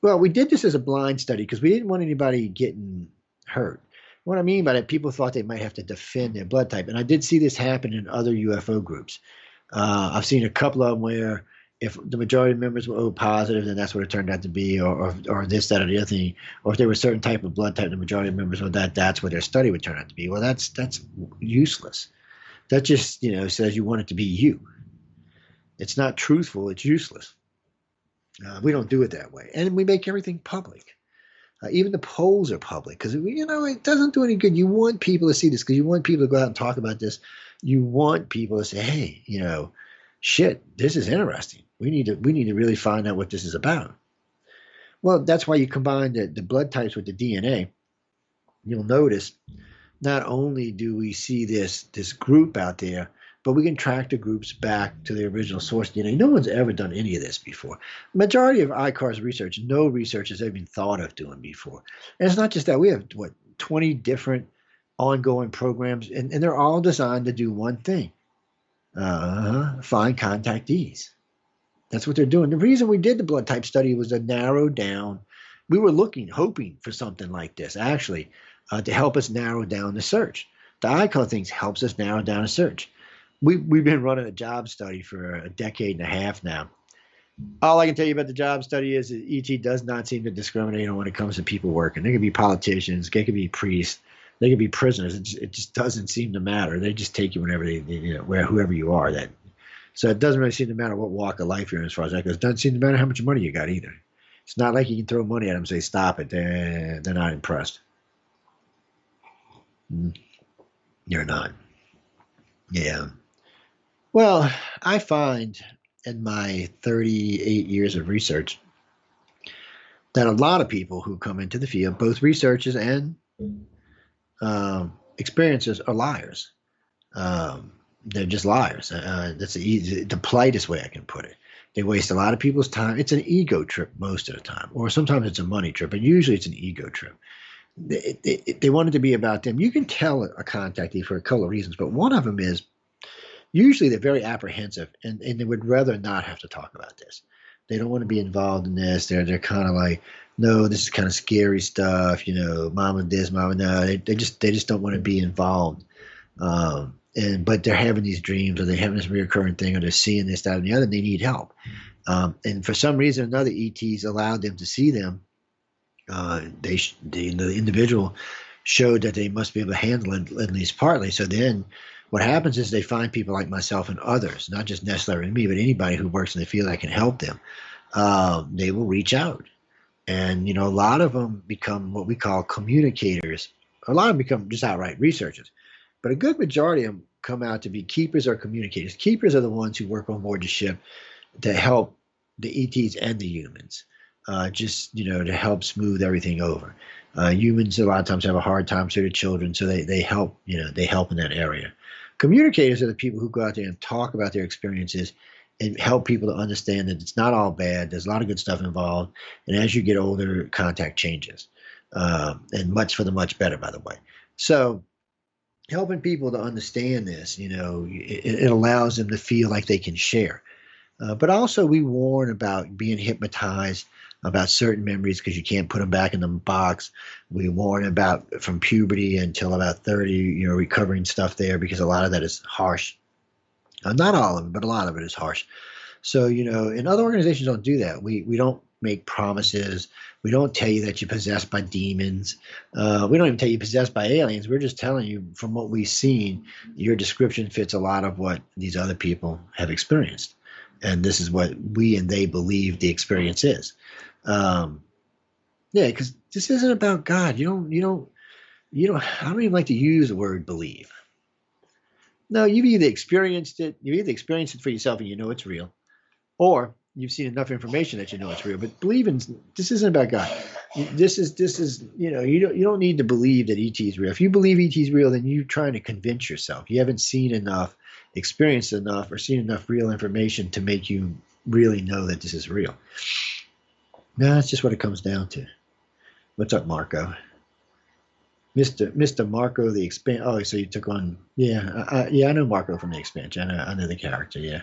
Well, we did this as a blind study because we didn't want anybody getting hurt. What I mean by that, people thought they might have to defend their blood type. And I did see this happen in other UFO groups. I've seen a couple of them where if the majority of members were O positive, then that's what it turned out to be, or this, that, or the other thing. Or if they were a certain type of blood type, the majority of members were that's what their study would turn out to be. Well, that's useless. That just, says you want it to be you. It's not truthful. It's useless. We don't do it that way. And we make everything public. Even the polls are public because, it doesn't do any good. You want people to see this because you want people to go out and talk about this. You want people to say, hey, shit, this is interesting. We need to really find out what this is about. Well, that's why you combine the blood types with the DNA. You'll notice not only do we see this group out there, but we can track the groups back to the original source DNA. No one's ever done any of this before. Majority of ICAR's research, no research has ever been thought of doing before. And it's not just that. We have, 20 different ongoing programs, and they're all designed to do one thing. Find contactees. That's what they're doing. The reason we did the blood type study was to narrow down. We were hoping for something like this, actually, to help us narrow down the search. The ICAR things helps us narrow down a search. We've been running a job study for a decade and a half now. All I can tell you about the job study is that ET does not seem to discriminate on when it comes to people working. They could be politicians, they could be priests, they could be prisoners. It just doesn't seem to matter. They just take you whenever whoever you are. So it doesn't really seem to matter what walk of life you're in as far as that goes. It doesn't seem to matter how much money you got either. It's not like you can throw money at them and say, stop it. They're not impressed. You're not. Yeah. Well, I find in my 38 years of research that a lot of people who come into the field, both researchers and experiencers, are liars. They're just liars. That's the politest way I can put it. They waste a lot of people's time. It's an ego trip most of the time, or sometimes it's a money trip, but usually it's an ego trip. They want it to be about them. You can tell a contactee for a couple of reasons, but one of them is usually they're very apprehensive and they would rather not have to talk about this. They don't want to be involved in this. They're kind of like, no, this is kind of scary stuff. Mama this, mama no. They just don't want to be involved. But they're having these dreams, or they're having this recurring thing, or they're seeing this, that, and the other, and they need help. And for some reason or another, ETs allowed them to see them. The individual showed that they must be able to handle it at least partly. So then what happens is they find people like myself and others, not just necessarily me, but anybody who works in the field that can help them. They will reach out. And, a lot of them become what we call communicators. A lot of them become just outright researchers. But a good majority of them come out to be keepers or communicators. Keepers are the ones who work on board the ship to help the ETs and the humans, to help smooth everything over. Humans a lot of times have a hard time, so do children, so they help, they help in that area. Communicators are the people who go out there and talk about their experiences and help people to understand that it's not all bad. There's a lot of good stuff involved. And as you get older, contact changes, and much for the much better, by the way. So helping people to understand this, it allows them to feel like they can share. But also we warn about being hypnotized about certain memories because you can't put them back in the box. We warn about from puberty until about 30, recovering stuff there because a lot of that is harsh. Not all of it, but a lot of it is harsh. So, and other organizations don't do that. We don't make promises. We don't tell you that you're possessed by demons. We don't even tell you possessed by aliens. We're just telling you from what we've seen, your description fits a lot of what these other people have experienced. And this is what we and they believe the experience is. Yeah, because this isn't about God. I don't even like to use the word believe. No, you've either experienced it, for yourself and you know it's real, or you've seen enough information that you know it's real. But believing, this isn't about God. This is you don't need to believe that ET is real. If you believe ET is real, then you're trying to convince yourself. You haven't seen enough, experienced enough, or seen enough real information to make you really know that this is real. No, that's just what it comes down to. What's up, Marco? Mr. Marco the Expansion. Oh, so you took on? Yeah, I know Marco from the Expansion. I know the character. Yeah.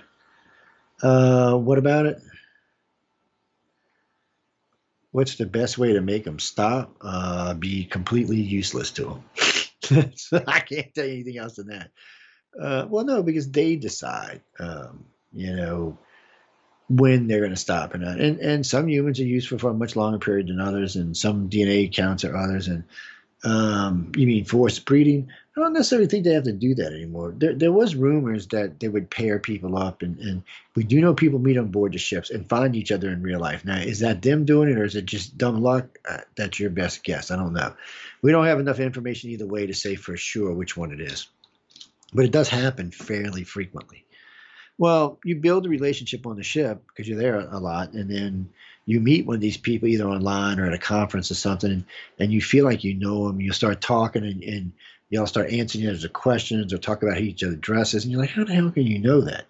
What about it? What's the best way to make them stop? Be completely useless to them. So I can't tell you anything else than that. Well, no, because they decide. When they're going to stop and not. And some humans are useful for a much longer period than others, and some DNA counts are others. And you mean forced breeding? I don't necessarily think they have to do that anymore. There was rumors that they would pair people up, and we do know people meet on board the ships and find each other in real life. Now, is that them doing it, or is it just dumb luck? That's your best guess. I don't know. We don't have enough information either way to say for sure which one it is, but it does happen fairly frequently. Well, you build a relationship on the ship because you're there a lot, and then you meet one of these people either online or at a conference or something, and you feel like you know them. You start talking, and y'all start answering each other's questions or talk about how each other dresses, and you're like, how the hell can you know that?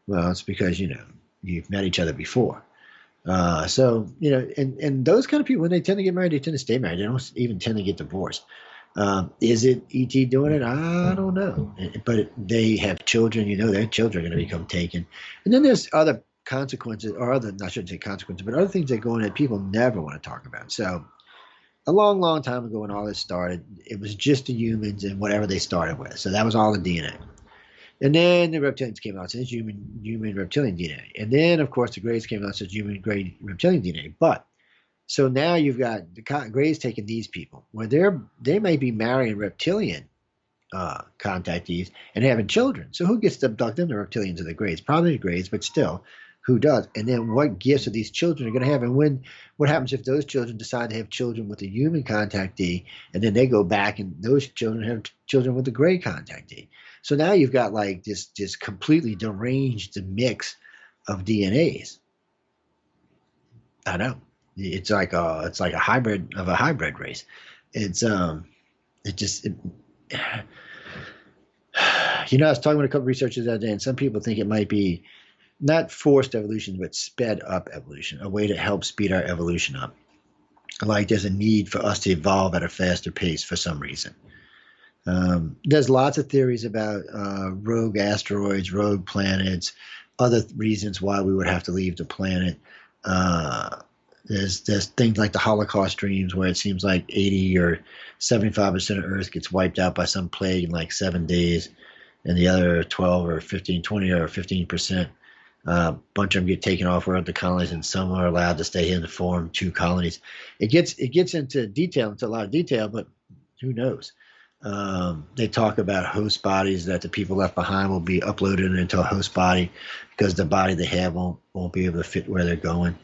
Well, it's because you've met each other before. So and those kind of people, when they tend to get married, they tend to stay married. They don't even tend to get divorced. Is it ET doing it? I don't know. But they have children. Their children are going to become taken. And then there's other consequences, or other, I shouldn't say consequences, but other things that go on that people never want to talk about. So a long, long time ago when all this started, it was just the humans and whatever they started with. So that was all the DNA. And then the reptilians came out, says human reptilian DNA. And then, of course, the Greys came out, says human Grey reptilian DNA. But so now you've got the Greys taking these people, where they may be marrying reptilian contactees and having children. So who gets to abduct them? The reptilians or the Greys? Probably the Greys, but still, who does? And then what gifts are these children are going to have? And what happens if those children decide to have children with a human contactee, and then they go back and those children have children with the Grey contactee? So now you've got like this completely deranged mix of DNAs. I know. It's like a hybrid of a hybrid race. It's I was talking with a couple of researchers the other day, and some people think it might be not forced evolution, but sped up evolution, a way to help speed our evolution up. Like there's a need for us to evolve at a faster pace for some reason. There's lots of theories about rogue asteroids, rogue planets, other reasons why we would have to leave the planet. There's things like the Holocaust dreams where it seems like 80 or 75% of Earth gets wiped out by some plague in like 7 days, and the other 12 or 15, 20 or 15% A bunch of them get taken off world to colonies, and some are allowed to stay in to form two colonies. It gets into a lot of detail, but who knows? They talk about host bodies that the people left behind will be uploaded into a host body because the body they have won't be able to fit where they're going.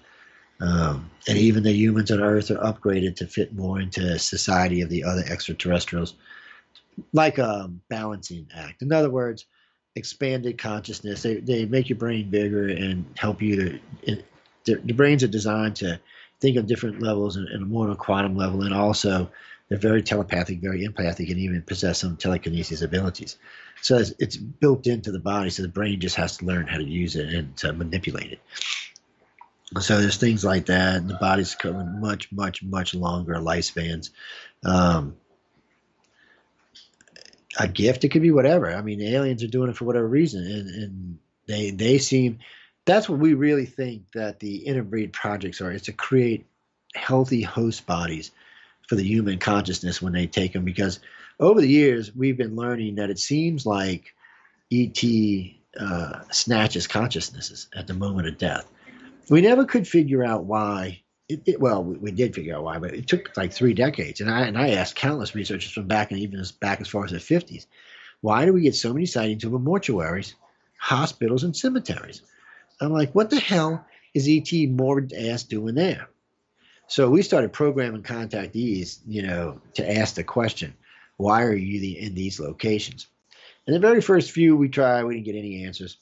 And even the humans on Earth are upgraded to fit more into society of the other extraterrestrials, like a balancing act. In other words, expanded consciousness. They make your brain bigger and help you to. The brains are designed to think on different levels and more on a quantum level, and also they're very telepathic, very empathic, and even possess some telekinesis abilities. So it's built into the body, so the brain just has to learn how to use it and to manipulate it. So there's things like that, and the body's covering much, much, much longer lifespans. Um, a gift. It could be whatever. I mean, the aliens are doing it for whatever reason, and they seem. That's what we really think that the interbreed projects are. Is to create healthy host bodies for the human consciousness when they take them. Because over the years, we've been learning that it seems like ET snatches consciousnesses at the moment of death. We never could figure out why. Well, we did figure out why, but it took like 3 decades. And I asked countless researchers from back and even back as far as the 50s, why do we get so many sightings of mortuaries, hospitals, and cemeteries? I'm like, what the hell is ET morbid ass doing there? So we started programming contactees, to ask the question, why are you in these locations? And the very first few we tried, we didn't get any answers.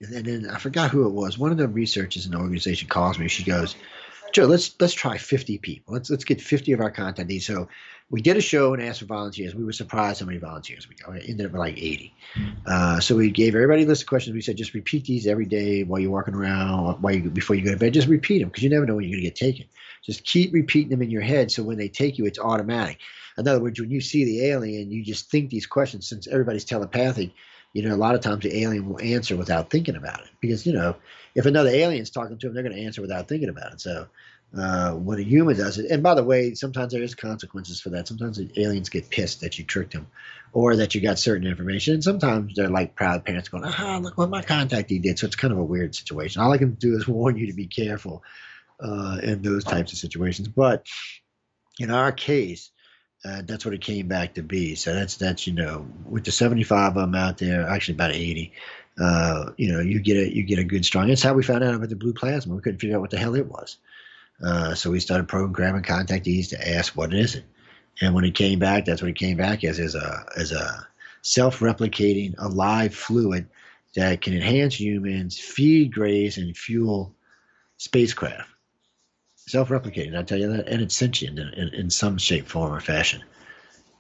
And then I forgot who it was. One of the researchers in the organization calls me. She goes, Joe, let's try 50 people. Let's get 50 of our contactees. So we did a show and asked for volunteers. We were surprised how many volunteers we got. It ended up with like 80. So we gave everybody a list of questions. We said, just repeat these every day while you're walking around, before you go to bed. Just repeat them because you never know when you're going to get taken. Just keep repeating them in your head so when they take you, it's automatic. In other words, when you see the alien, you just think these questions. Since everybody's telepathic, a lot of times the alien will answer without thinking about it because, if another alien's talking to them, they're going to answer without thinking about it. So when a human does it, and by the way, sometimes there is consequences for that. Sometimes the aliens get pissed that you tricked them or that you got certain information. And sometimes they're like proud parents going, look what my contactee did. So it's kind of a weird situation. All I can do is warn you to be careful in those types of situations. But in our case, that's what it came back to be. So that's with the 75 of them out there, actually about 80. You get a good strong. That's how we found out about the blue plasma. We couldn't figure out what the hell it was. So we started programming contactees to ask what is it. And when it came back, that's what it came back as a self-replicating alive fluid that can enhance humans, feed, graze, and fuel spacecraft. Self-replicating, I tell you that, and it's sentient in some shape, form, or fashion.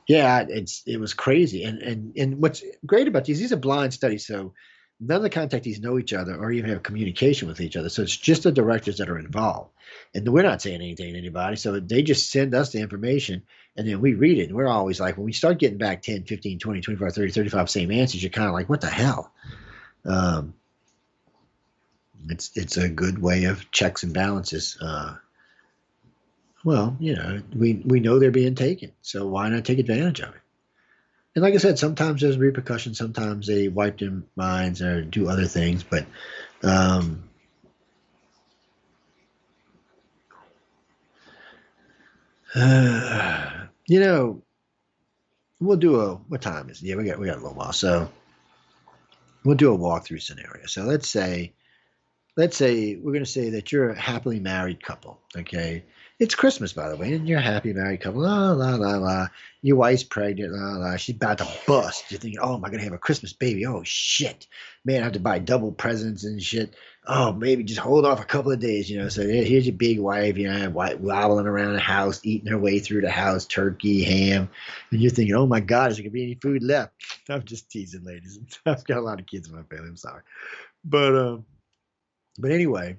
Yeah, it was crazy, and what's great about these are blind studies, so none of the contactees know each other or even have communication with each other. So it's just the directors that are involved, and we're not saying anything to anybody. So they just send us the information, and then we read it, and we're always like, when we start getting back 10, 15, 20, 25, 30, 35 same answers, you're kind of like, what the hell? It's a good way of checks and balances. Well, we know they're being taken, so why not take advantage of it? And like I said, sometimes there's repercussions. Sometimes they wipe their minds or do other things. But, we'll do what time is it? Yeah, we got a little while. So we'll do a walkthrough scenario. So let's say we're going to say that you're a happily married couple. Okay. It's Christmas, by the way, and you're a happy married couple. La, la, la, la. Your wife's pregnant. La, la. She's about to bust. You're thinking, oh, am I going to have a Christmas baby? Oh, shit. Man, I have to buy double presents and shit. Oh, maybe just hold off a couple of days, So here's your big wife, wobbling around the house, eating her way through the house, turkey, ham. And you're thinking, oh, my God, is there going to be any food left? I'm just teasing, ladies. I've got a lot of kids in my family. I'm sorry. But anyway,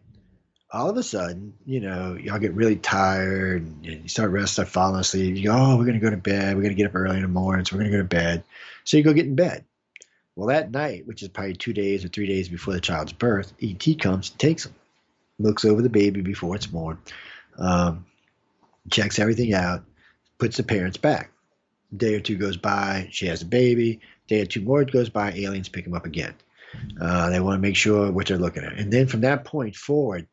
all of a sudden, y'all get really tired and you start falling asleep. You go, oh, we're going to go to bed. We're going to get up early in the morning, so we're going to go to bed. So you go get in bed. Well, that night, which is probably 2 days or 3 days before the child's birth, ET comes and takes them, looks over the baby before it's born, checks everything out, puts the parents back. A day or two goes by, she has a baby. A day or two more goes by, aliens pick them up again. They want to make sure what they're looking at. And then from that point forward,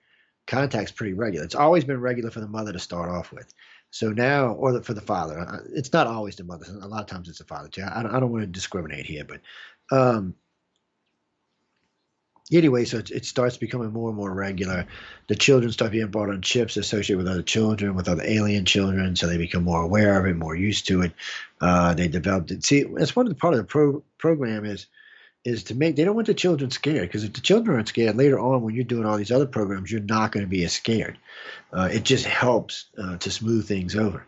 contact's pretty regular. It's always been regular for the mother to start off with. So now, for the father, it's not always the mother. A lot of times it's the father too. I don't want to discriminate here, but um, anyway, so it starts becoming more and more regular. The children start being brought on ships associated with other children, with other alien children, so they become more aware of it, more used to it. They developed it. See, that's one of the part of the program is to make. They don't want the children scared, because if the children aren't scared later on, when you're doing all these other programs, you're not going to be as scared. It just helps to smooth things over.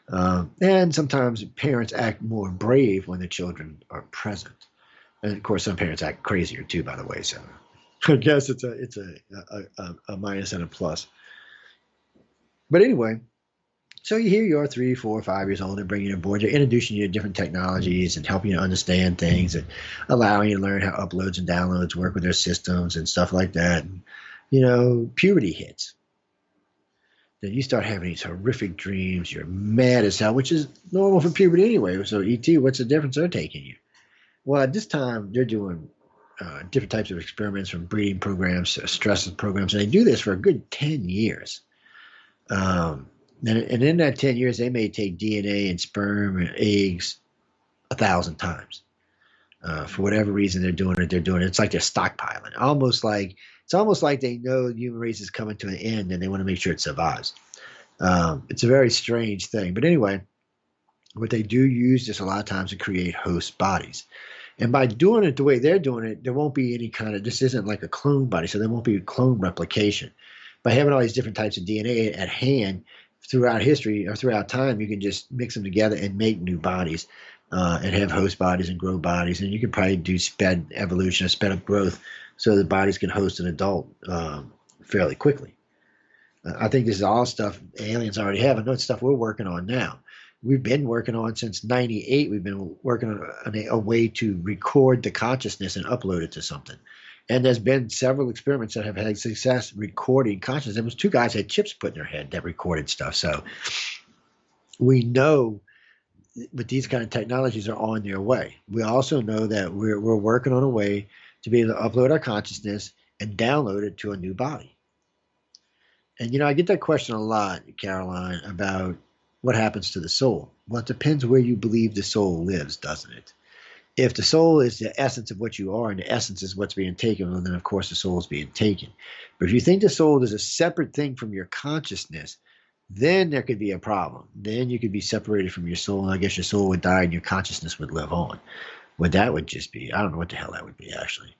And sometimes parents act more brave when the children are present. And of course, some parents act crazier too, by the way. So I guess it's a minus and a plus. But anyway, so here you are, 3, 4, 5 years old, and bringing you aboard. They're introducing you to different technologies and helping you to understand things and allowing you to learn how uploads and downloads work with their systems and stuff like that. And, puberty hits. Then you start having these horrific dreams. You're mad as hell, which is normal for puberty anyway. So, ET, what's the difference they're taking you? Well, at this time, they're doing different types of experiments, from breeding programs to stress programs, and they do this for a good 10 years. And in that 10 years, they may take DNA and sperm and eggs 1,000 times. For whatever reason they're doing it. It's like they're stockpiling. It's almost like they know the human race is coming to an end, and they want to make sure it survives. It's a very strange thing. But anyway, what they do use this a lot of times to create host bodies. And by doing it the way they're doing it, there won't be any this isn't like a clone body, so there won't be clone replication. By having all these different types of DNA at hand throughout history or throughout time, you can just mix them together and make new bodies and have host bodies and grow bodies. And you can probably do sped evolution or sped up growth so the bodies can host an adult fairly quickly. I think this is all stuff aliens already have. I know it's stuff we're working on now. We've been working on since '98. We've been working on a way to record the consciousness and upload it to something. And there's been several experiments that have had success recording consciousness. There was 2 guys who had chips put in their head that recorded stuff. So we know that these kind of technologies are on their way. We also know that we're working on a way to be able to upload our consciousness and download it to a new body. And, I get that question a lot, Caroline, about what happens to the soul. Well, it depends where you believe the soul lives, doesn't it? If the soul is the essence of what you are, and the essence is what's being taken, well, then of course the soul is being taken. But if you think the soul is a separate thing from your consciousness, then there could be a problem. Then you could be separated from your soul, and I guess your soul would die and your consciousness would live on. Well, that would just be, I don't know what the hell that would be, actually.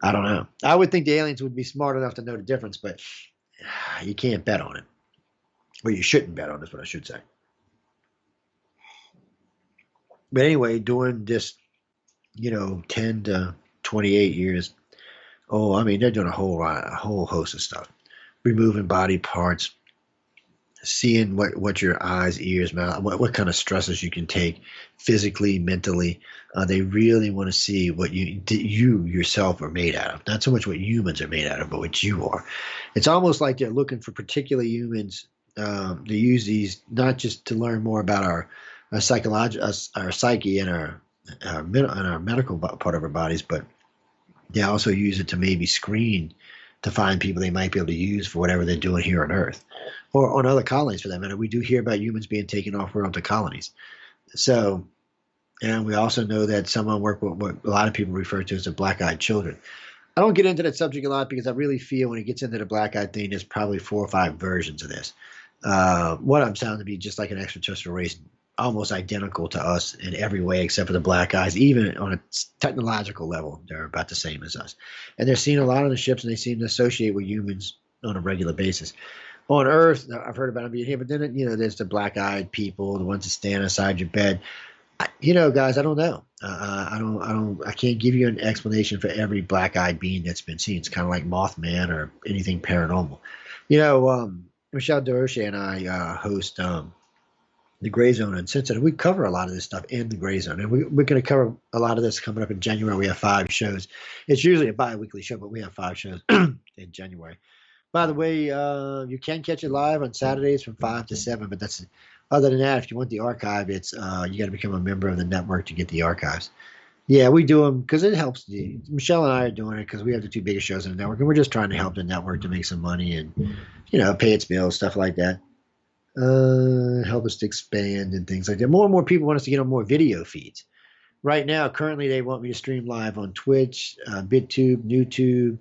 I don't know. I would think the aliens would be smart enough to know the difference, but you can't bet on it. Or you shouldn't bet on it, is what I should say. But anyway, doing this, 10 to 28 years. Oh, I mean, they're doing a whole host of stuff. Removing body parts, seeing what your eyes, ears, mouth, what kind of stresses you can take physically, mentally. They really want to see what you yourself are made out of. Not so much what humans are made out of, but what you are. It's almost like they're looking for particular humans. They use these not just to learn more about our psyche and our medical part of our bodies, but they also use it to maybe screen to find people they might be able to use for whatever they're doing here on Earth or on other colonies for that matter. We do hear about humans being taken off world to colonies. So, and we also know that someone work with what a lot of people refer to as the black-eyed children. I don't get into that subject a lot because I really feel when it gets into the black-eyed thing, there's probably 4 or 5 versions of this. One of them sounds to be just like an extraterrestrial race, almost identical to us in every way except for the black eyes. Even on a technological level, they're about the same as us. And they're seen a lot on the ships, and they seem to associate with humans on a regular basis. On Earth, I've heard about them being here, but then, there's the black-eyed people, the ones that stand inside your bed. Guys, I don't know. I can't give you an explanation for every black-eyed being that's been seen. It's kind of like Mothman or anything paranormal. Michelle Dorsey and I host the Gray Zone in Cincinnati. We cover a lot of this stuff in the Gray Zone, and we're going to cover a lot of this coming up in January. We have 5 shows. It's usually a bi-weekly show, but we have 5 shows in January. By the way, you can catch it live on Saturdays from 5 to 7, but other than that, if you want the archive, it's you got to become a member of the network to get the archives. Yeah, we do them because it helps. Michelle and I are doing it because we have the two biggest shows in the network, and we're just trying to help the network to make some money and pay its bills, stuff like that. Help us to expand and things like that. More and more people want us to get on more video feeds. Right now, currently, they want me to stream live on Twitch, BitTube, NewTube,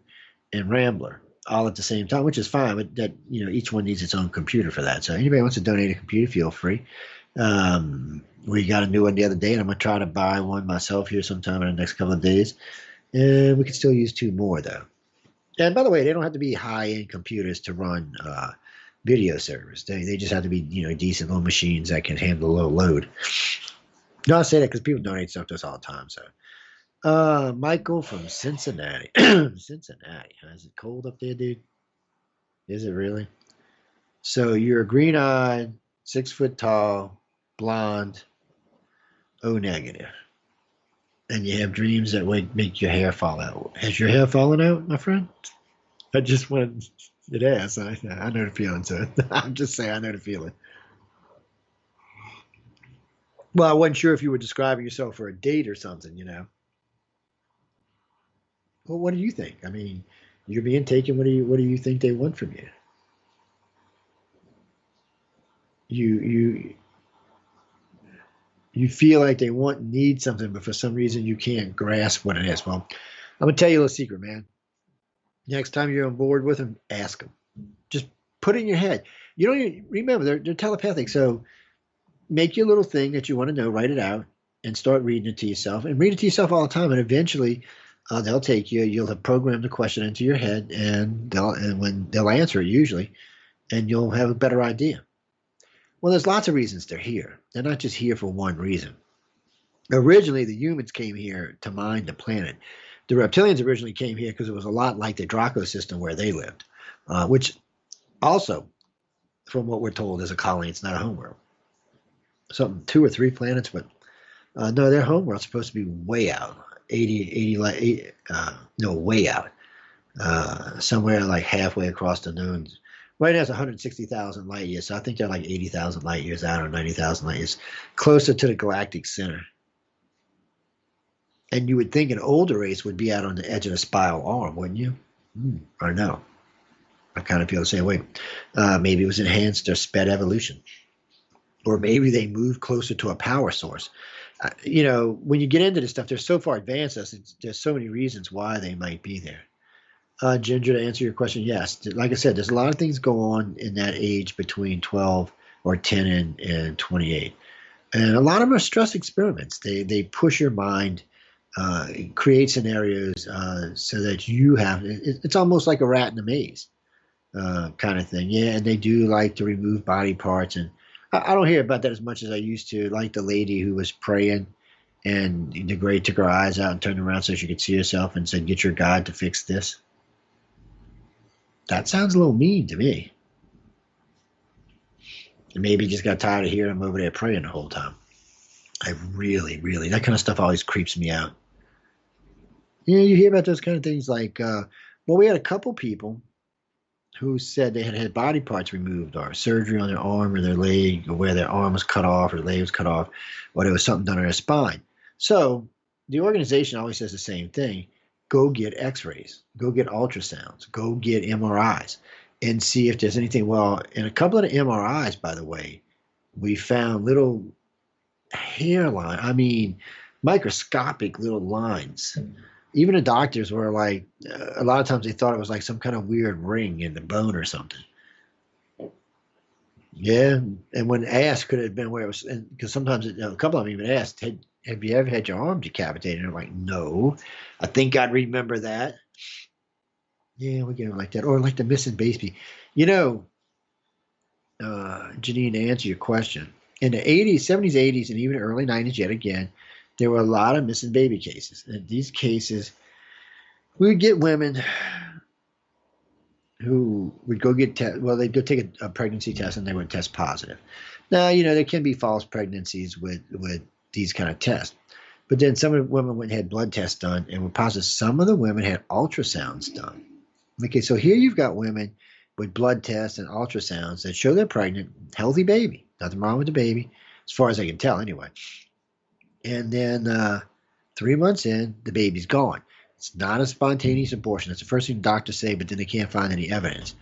and Rambler all at the same time, which is fine. But that each one needs its own computer for that. So anybody wants to donate a computer, feel free. We got a new one the other day, and I'm gonna try to buy one myself here sometime in the next couple of days. And we can still use two more though. And by the way, they don't have to be high-end computers to run video servers. They just have to be decent little machines that can handle a little load. No, I say that because people donate stuff to us all the time. So, Michael from Cincinnati. Cincinnati. Is it cold up there, dude? Is it really? So you're a green-eyed, 6 foot tall, blonde, O negative, and you have dreams that make your hair fall out. Has your hair fallen out, my friend? I just went. It has. I know the feeling, so I'm just saying I know the feeling. Well, I wasn't sure if you were describing yourself for a date or something. Well, what do you think? I mean, you're being taken. What do you think they want from you? You you feel like they need something, but for some reason you can't grasp what it is. Well, I'm gonna tell you a little secret, man. Next time you're on board with them, ask them. Just put it in your head. You don't even remember they're telepathic. So make your little thing that you want to know, write it out, and start reading it to yourself. And read it to yourself all the time. And eventually, they'll take you. You'll have programmed the question into your head, and they'll answer it usually, and you'll have a better idea. Well, there's lots of reasons they're here. They're not just here for one reason. Originally, the humans came here to mine the planet. The reptilians originally came here because it was a lot like the Draco system where they lived, which also, from what we're told, is a colony. It's not a homeworld. Something 2 or 3 planets, but no, their homeworld's supposed to be way out, 80 like no, way out, somewhere like halfway across the known. Right now it's 160,000 light years, so I think they're like 80,000 light years out or 90,000 light years closer to the galactic center. And you would think an older race would be out on the edge of the spiral arm, wouldn't you? Or no? I kind of feel the same way. Maybe it was enhanced or sped evolution. Or maybe they moved closer to a power source. When you get into this stuff, they're so far advanced. There's so many reasons why they might be there. Ginger, to answer your question, yes. Like I said, there's a lot of things go on in that age between 12 or 10 and 28. And a lot of them are stress experiments. They push your mind, create scenarios so that you have it's almost like a rat in a maze kind of thing. Yeah, and they do like to remove body parts. And I don't hear about that as much as I used to, like the lady who was praying and the gray took her eyes out and turned around so she could see herself and said, "Get your God to fix this." That sounds a little mean to me. And maybe just got tired of hearing him over there praying the whole time. I really, really, that kind of stuff always creeps me out. You hear about those kind of things like, we had a couple people who said they had had body parts removed or surgery on their arm or their leg, or where their arm was cut off or their leg was cut off, or there was something done on their spine. So the organization always says the same thing. Go get x-rays, go get ultrasounds, go get MRIs and see if there's anything. Well, in a couple of the MRIs, by the way, we found little hairline, microscopic little lines. Even the doctors were like, a lot of times they thought it was like some kind of weird ring in the bone or something. Yeah, and when asked, could it have been where it was? Because sometimes a couple of them even asked, "Have you ever had your arm decapitated?" And I'm like, "No, I think I'd remember that." Yeah, we get it like that, or like the missing baby. Janine, to answer your question, in the 80s, 70s, 80s, and even early 90s, yet again, there were a lot of missing baby cases. And these cases, we would get women who would go get they'd go take a pregnancy test and they would test positive. Now, there can be false pregnancies with these kind of tests. But then some of the women went and had blood tests done and were positive. Some of the women had ultrasounds done. Okay, so here you've got women with blood tests and ultrasounds that show they're pregnant, healthy baby. Nothing wrong with the baby, as far as I can tell anyway. And then 3 months in, the baby's gone. It's not a spontaneous abortion. That's the first thing doctors say, but then they can't find any evidence.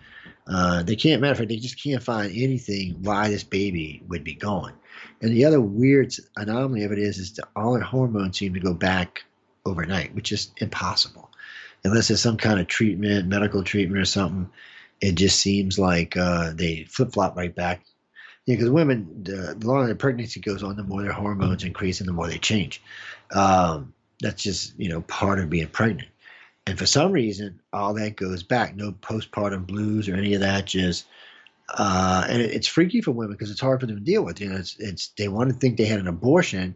They can't, matter of fact, they just can't find anything why this baby would be gone. And the other weird anomaly of it is that all her hormones seem to go back overnight, which is impossible. Unless there's some kind of treatment, medical treatment or something, it just seems like they flip flop right back. Yeah, because women, the longer their pregnancy goes on, the more their hormones increase and the more they change. That's just, part of being pregnant. And for some reason, all that goes back. No postpartum blues or any of that. Just and it's freaky for women because it's hard for them to deal with. It's they want to think they had an abortion,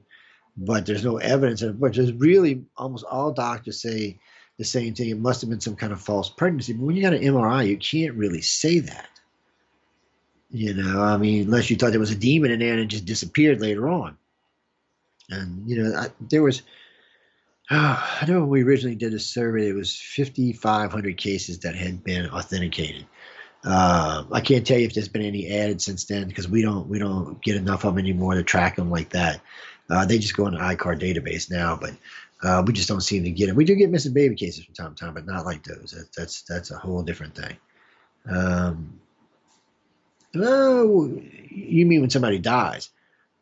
but there's no evidence of it. But there's really almost all doctors say the same thing. It must have been some kind of false pregnancy. But when you got an MRI, you can't really say that. I mean, unless you thought there was a demon in there and it just disappeared later on. And there was. I know when we originally did a survey, it was 5,500 cases that had been authenticated. I can't tell you if there's been any added since then because we don't get enough of them anymore to track them like that. They just go in the iCard database now, but we just don't seem to get them. We do get missing baby cases from time to time, but not like those. That's a whole different thing. Oh, you mean when somebody dies?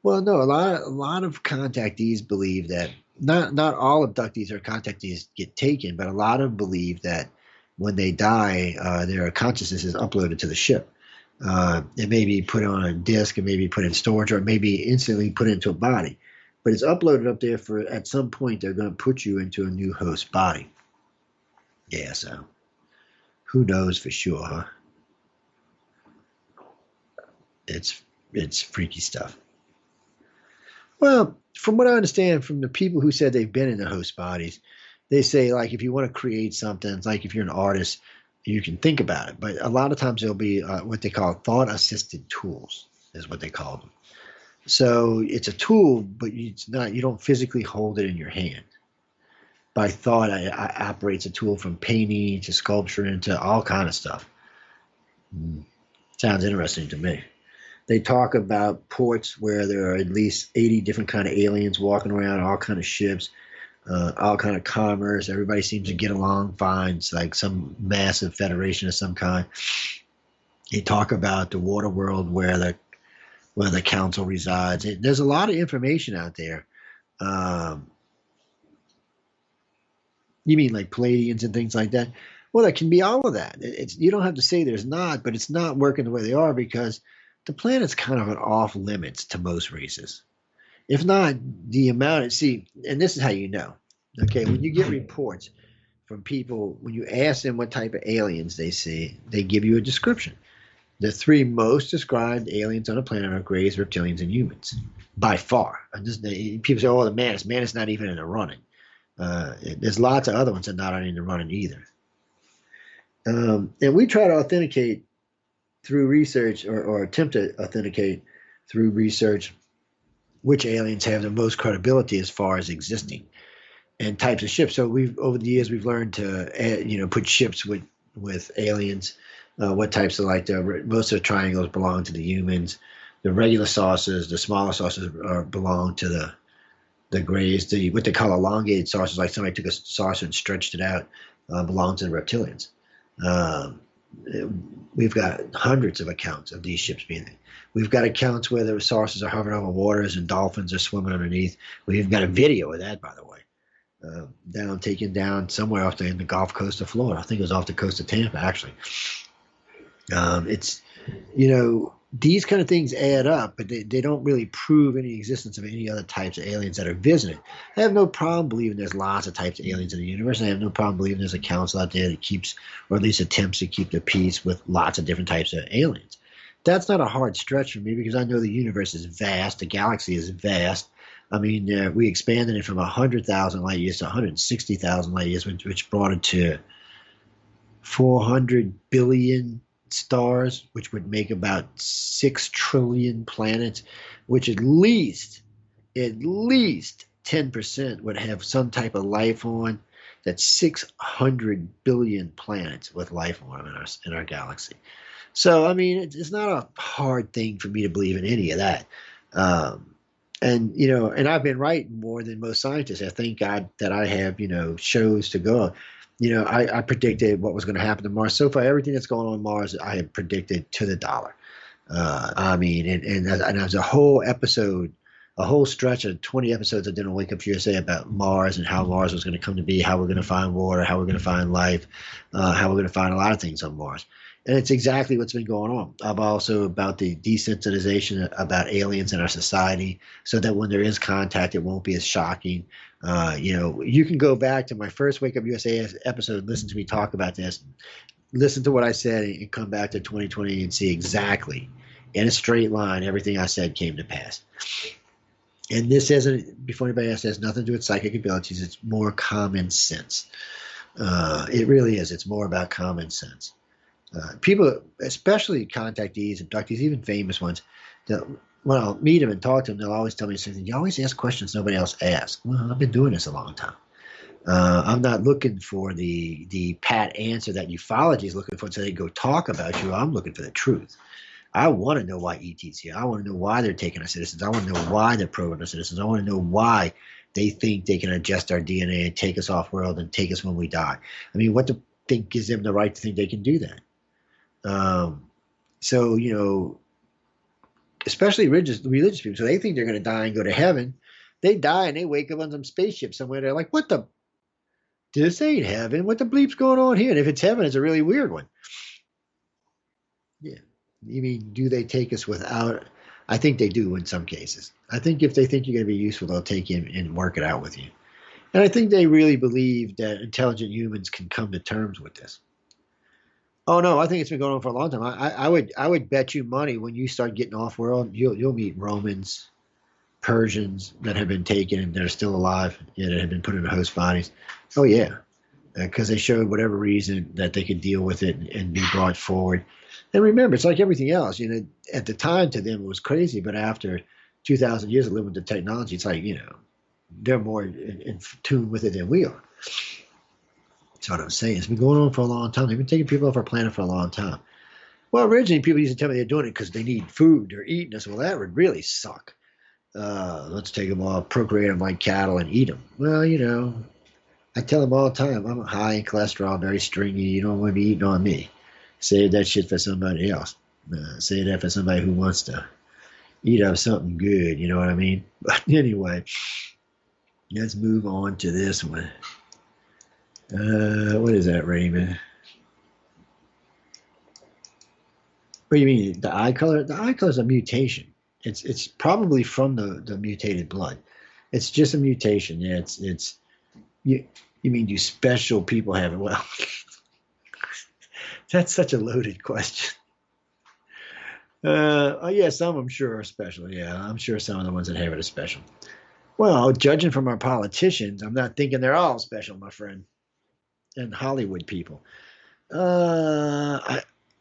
Well, no, a lot of contactees believe that not all abductees or contactees get taken, but a lot of them believe that when they die, their consciousness is uploaded to the ship. It may be put on a disk, it may be put in storage, or it may be instantly put into a body. But it's uploaded up there for at some point they're going to put you into a new host body. Yeah, so who knows for sure, huh? It's freaky stuff. Well, from what I understand from the people who said they've been in the host bodies, they say like if you want to create something, it's like if you're an artist, you can think about it. But a lot of times there'll be what they call thought-assisted tools, is what they call them. So it's a tool, but it's not. You don't physically hold it in your hand. By thought, I operates a tool from painting to sculpturing to all kind of stuff. Sounds interesting to me. They talk about ports where there are at least 80 different kind of aliens walking around, all kind of ships, all kind of commerce. Everybody seems to get along fine. It's like some massive federation of some kind. They talk about the water world where the council resides. There's a lot of information out there. You mean like Palladians and things like that? Well, it can be all of that. You don't have to say there's not, but it's not working the way they are because the planet's kind of an off limits to most races. If not, the amount of, see, and this is how you know. Okay, when you get reports from people, when you ask them what type of aliens they see, they give you a description. The three most described aliens on the planet are Greys, reptilians, and humans, by far. People say, "Oh, the Mantis. Mantis not even in the running." There's lots of other ones that not in the running either. And we try to authenticate through research, or attempt to authenticate through research, which aliens have the most credibility as far as existing and types of ships. So over the years we've learned to put ships with aliens. What types of most of the triangles belong to the humans. The regular saucers, the smaller saucers belong to the Greys. What they call elongated saucers, like somebody took a saucer and stretched it out, belong to the reptilians. We've got hundreds of accounts of these ships being there. We've got accounts where the saucers are hovering over waters and dolphins are swimming underneath. We've got a video of that, by the way, taken down somewhere off the Gulf Coast of Florida. I think it was off the coast of Tampa, actually. It's, these kind of things add up, but they don't really prove any existence of any other types of aliens that are visited. I have no problem believing there's lots of types of aliens in the universe. I have no problem believing there's a council out there that keeps, or at least attempts to keep the peace with lots of different types of aliens. That's not a hard stretch for me because I know the universe is vast. The galaxy is vast. I mean, we expanded it from 100,000 light years to 160,000 light years, which brought it to 400 billion stars, which would make about 6 trillion planets, which at least 10% would have some type of life on. That's 600 billion planets with life on them in our galaxy. So, I mean, it's not a hard thing for me to believe in any of that. And and I've been right more than most scientists. I thank God that I have shows to go. I predicted what was going to happen to Mars. So far, everything that's going on Mars, I have predicted to the dollar. I mean, and there's a whole episode, a whole stretch of 20 episodes of Didn't Wake Up USA about Mars and how Mars was going to come to be, how we're going to find water, how we're going to find life, how we're going to find a lot of things on Mars. And it's exactly what's been going on. I'm also about the desensitization about aliens in our society so that when there is contact, it won't be as shocking. You can go back to my first Wake Up USA episode and listen to me talk about this. Listen to what I said and come back to 2020 and see exactly in a straight line everything I said came to pass. And this isn't, before anybody else, has nothing to do with psychic abilities. It's more common sense. It really is. It's more about common sense. People, especially contactees, abductees, even famous ones, when I'll meet them and talk to them, they'll always tell me something. You always ask questions nobody else asks. Well, I've been doing this a long time. I'm not looking for the pat answer that ufology is looking for so they go talk about you. I'm looking for the truth. I want to know why ET's here. I want to know why they're taking our citizens. I want to know why they're probing our citizens. I want to know why they think they can adjust our DNA and take us off world and take us when we die. I mean, what the thing gives them the right to think they can do that? So, especially religious people, so they think they're going to die and go to heaven. They die and they wake up on some spaceship somewhere. They're like, what the? This ain't heaven. What the bleep's going on here? And if it's heaven, it's a really weird one. Yeah. You mean, do they take us without? I think they do in some cases. I think if they think you're going to be useful, they'll take you and work it out with you. And I think they really believe that intelligent humans can come to terms with this. Oh no, I think it's been going on for a long time. I would bet you money when you start getting off world, you'll meet Romans, Persians that have been taken and that are still alive, that have been put into host bodies. Oh yeah, because they showed whatever reason that they could deal with it and be brought forward. And remember, it's like everything else. At the time to them it was crazy, but after 2,000 years of living with the technology, it's like they're more in tune with it than we are. That's what I'm saying. It's been going on for a long time. They've been taking people off our planet for a long time. Well, originally people used to tell me they're doing it because they need food. They're eating us. Well, that would really suck. Let's take them off, procreate them like cattle, and eat them. Well, I tell them all the time, I'm high in cholesterol, very stringy. You don't want to be eating on me. Save that shit for somebody else. Save that for somebody who wants to eat up something good. You know what I mean? But anyway, let's move on to this one. What is that, Raymond? What do you mean? The eye color? The eye color is a mutation. It's probably from the mutated blood. It's just a mutation. Yeah, it's you mean you special people have it? Well, that's such a loaded question. Oh yeah, some of them sure are special. Yeah, I'm sure some of the ones that have it are special. Well, judging from our politicians, I'm not thinking they're all special, my friend. And Hollywood people. You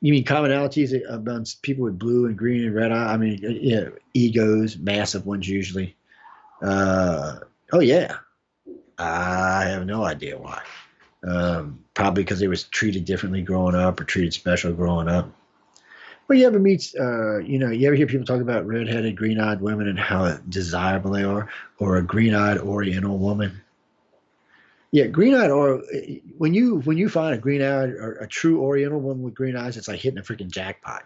mean commonalities amongst people with blue and green and red eye? I mean, yeah, egos, massive ones usually. Oh yeah, I have no idea why. Probably because they was treated differently growing up or treated special growing up. Well, you ever meet, you ever hear people talk about red-headed, green-eyed women and how desirable they are, or a green-eyed Oriental woman? Yeah, green-eyed, or when you find a green-eyed or a true Oriental woman with green eyes, it's like hitting a freaking jackpot.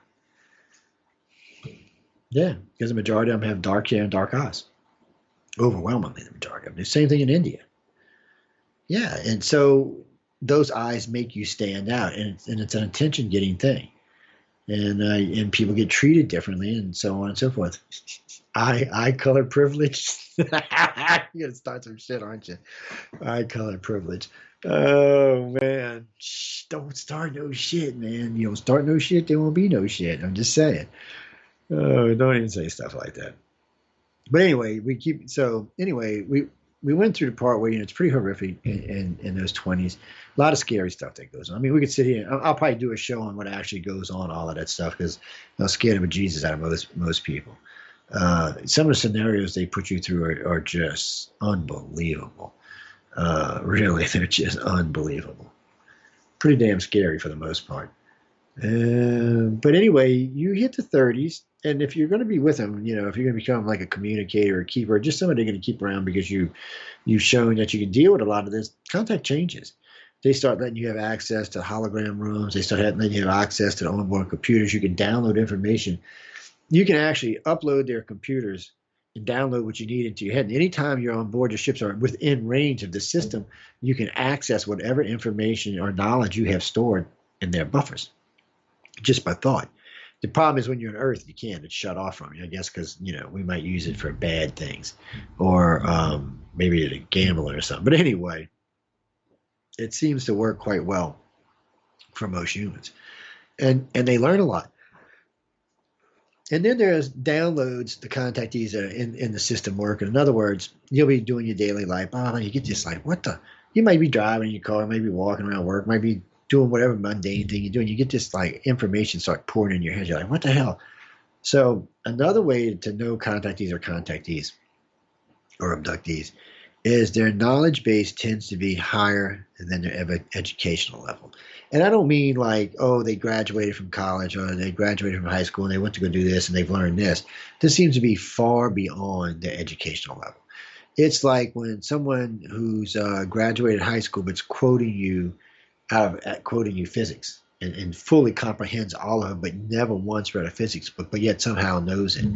Yeah, because the majority of them have dark hair and dark eyes. Overwhelmingly, the majority of them. The same thing in India. Yeah, and so those eyes make you stand out, and it's an attention-getting thing, and people get treated differently, and so on and so forth. Eye color privilege. You're gonna start some shit, aren't you? Eye color privilege. Oh man, don't start no shit, man. You don't start no shit, there won't be no shit. I'm just saying. Oh, don't even say stuff like that. But anyway, we went through the part where it's pretty horrific in those 20s. A lot of scary stuff that goes on. I mean, we could sit here. I'll probably do a show on what actually goes on, all of that stuff, because I'm scared of a Jesus out of most people. Some of the scenarios they put you through are just unbelievable. Really, they're just unbelievable. Pretty damn scary for the most part. But anyway, you hit the 30s, and if you're going to be with them, if you're going to become like a communicator, a keeper, just somebody they're going to keep around because you've shown that you can deal with a lot of this, contact changes. They start letting you have access to hologram rooms. They start letting you have access to the onboard computers. You can download information. You can actually upload their computers and download what you need into your head. And anytime you're on board the ships or within range of the system, you can access whatever information or knowledge you have stored in their buffers just by thought. The problem is when you're on Earth, you can't. It's shut off from you, I guess, because we might use it for bad things, or maybe to gamble or something. But anyway, it seems to work quite well for most humans, and they learn a lot. And then there's downloads, the contactees that are in the system working. In other words, you'll be doing your daily life. Oh, you get this like, what the? You might be driving in your car, might be walking around work, might be doing whatever mundane thing you're doing. You get this like information start pouring in your head. You're like, what the hell? So another way to know contactees or abductees is their knowledge base tends to be higher than their educational level. And I don't mean like, oh, they graduated from college or they graduated from high school and they went to go do this and they've learned this. This seems to be far beyond their educational level. It's like when someone who's graduated high school but's quoting you quoting you physics and fully comprehends all of it, but never once read a physics book, but yet somehow knows it.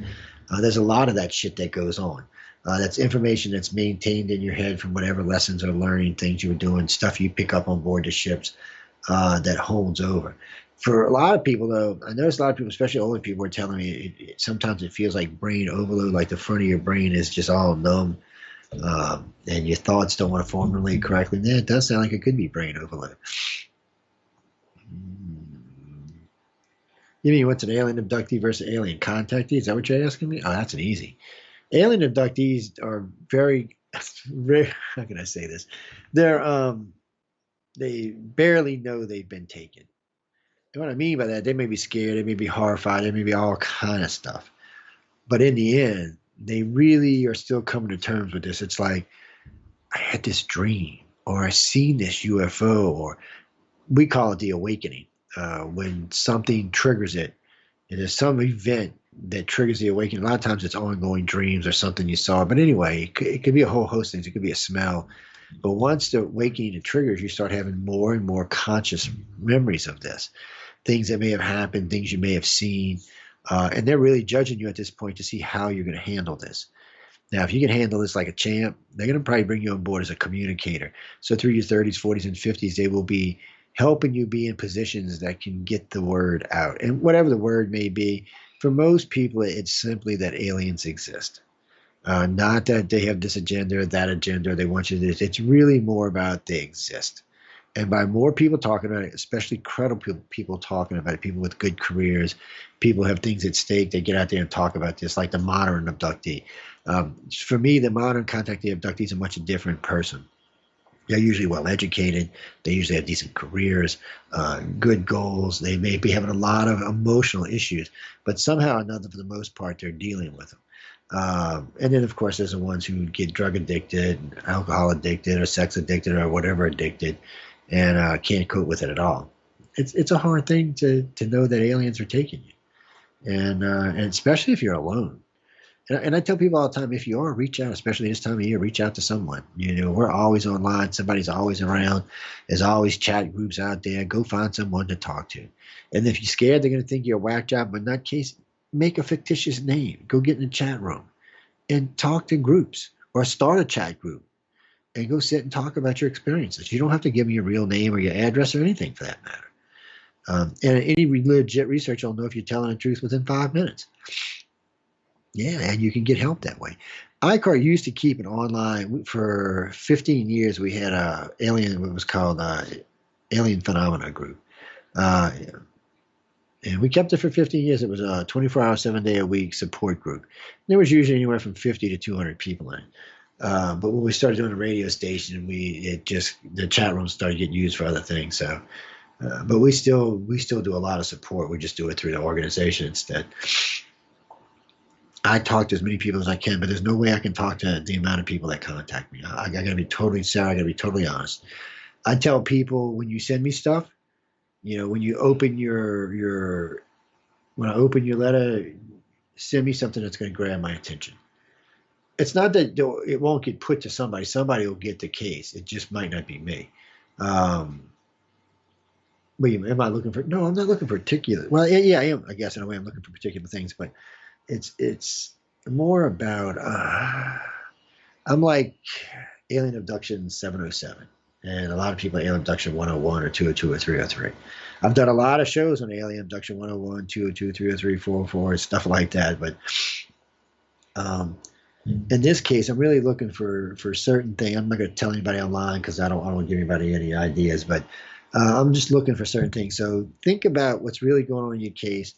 There's a lot of that shit that goes on. That's information that's maintained in your head from whatever lessons or learning things you were doing, stuff you pick up on board the ships that holds over. For a lot of people, though, I notice a lot of people, especially older people, are telling me sometimes it feels like brain overload, like the front of your brain is just all numb, and your thoughts don't want to formulate correctly. And it does sound like it could be brain overload. You mean what's an alien abductee versus alien contactee? Is that what you're asking me? Oh, that's an easy. Alien abductees are very, very. How can I say this? They barely know they've been taken. And what I mean by that, they may be scared, they may be horrified, they may be all kind of stuff. But in the end, they really are still coming to terms with this. It's like, I had this dream, or I seen this UFO, or we call it the awakening. When something triggers it, and there's some event that triggers the awakening. A lot of times it's ongoing dreams or something you saw. But anyway, it could be a whole host of things. It could be a smell. But once the awakening triggers, you start having more and more conscious memories of this. Things that may have happened, things you may have seen. And they're really judging you at this point to see how you're going to handle this. Now, if you can handle this like a champ, they're going to probably bring you on board as a communicator. So through your 30s, 40s, and 50s, they will be helping you be in positions that can get the word out. And whatever the word may be, for most people, it's simply that aliens exist. Not that they have this agenda or that agenda, or they want you to do this. It's really more about they exist. And by more people talking about it, especially credible people talking about it, people with good careers, people who have things at stake, they get out there and talk about this, like the modern abductee. For me, the modern contactee abductee is a much different person. They're usually well educated. They usually have decent careers, good goals. They may be having a lot of emotional issues, but somehow or another, for the most part, they're dealing with them. And then, of course, there's the ones who get drug addicted, alcohol addicted, or sex addicted, or whatever addicted, and can't cope with it at all. It's a hard thing to know that aliens are taking you, and especially if you're alone. And I tell people all the time, if you are, reach out, especially this time of year, reach out to someone. We're always online. Somebody's always around. There's always chat groups out there. Go find someone to talk to. And if you're scared, they're going to think you're a whack job. But in that case, make a fictitious name. Go get in a chat room and talk to groups, or start a chat group and go sit and talk about your experiences. You don't have to give me your real name or your address or anything for that matter. And any legit research will know if you're telling the truth within 5 minutes. Yeah, and you can get help that way. ICAR used to keep it online for 15 years. We had a alien, what was called Alien Phenomena Group. And we kept it for 15 years. It was a 24-hour, 7-day-a-week support group. There was usually anywhere from 50 to 200 people in it. But when we started doing a radio station, the chat rooms started getting used for other things. So, but we still do a lot of support. We just do it through the organization instead. I talk to as many people as I can, but there's no way I can talk to the amount of people that contact me. I got to be totally honest. I tell people, when you send me stuff, When you open your when I open your letter, send me something that's going to grab my attention. It's not that it won't get put to somebody. Somebody will get the case. It just might not be me. Um, am I looking for? No, I'm not looking for particular. Well, yeah, I am. I guess in a way, I'm looking for particular things, but it's more about. I'm like Alien Abduction 707, and a lot of people are Alien Abduction 101 or 202 or 303. I've done a lot of shows on Alien Abduction 101, 202, 303, 404, stuff like that, but um, in this case, I'm really looking for certain things. I'm not going to tell anybody online because I don't want to give anybody any ideas, but I'm just looking for certain things. So think about what's really going on in your case,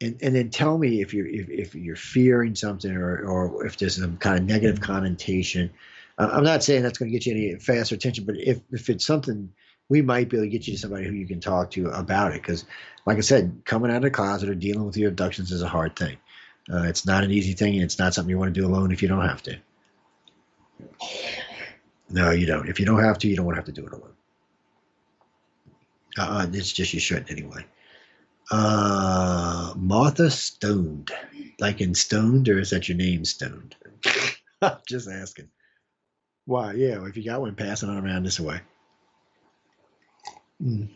and then tell me if you're fearing something or if there's some kind of negative connotation. I'm not saying that's going to get you any faster attention, but if it's something, we might be able to get you to somebody who you can talk to about it. Because, like I said, coming out of the closet or dealing with your abductions is a hard thing. It's not an easy thing, and it's not something you want to do alone if you don't have to. No, you don't. If you don't have to, you don't want to have to do it alone. It's just you shouldn't anyway. Martha Stoned, like in Stoned, or is that your name, Stoned? Just asking. Why? Yeah, if you got one, passing on around this way. Mm.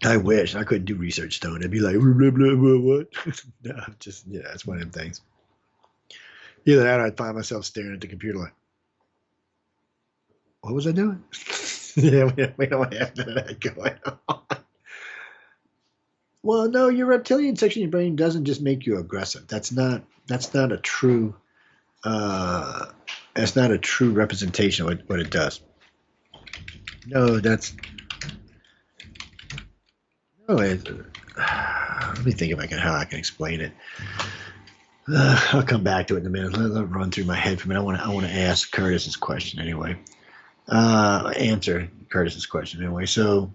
I wish I couldn't do research stoned. I'd be like, blah, blah, blah, what? No, just yeah, it's one of them things. Either that, or I'd find myself staring at the computer like, what was I doing? Yeah, we don't have none of that going on. Well, no, your reptilian section of your brain doesn't just make you aggressive. That's not a true uh that's not a true representation of what it does. No, that's no. Let me think if I can how I can explain it. I'll come back to it in a minute. Let it run through my head for a minute. I want to ask Curtis's question anyway. Answer Curtis's question anyway. So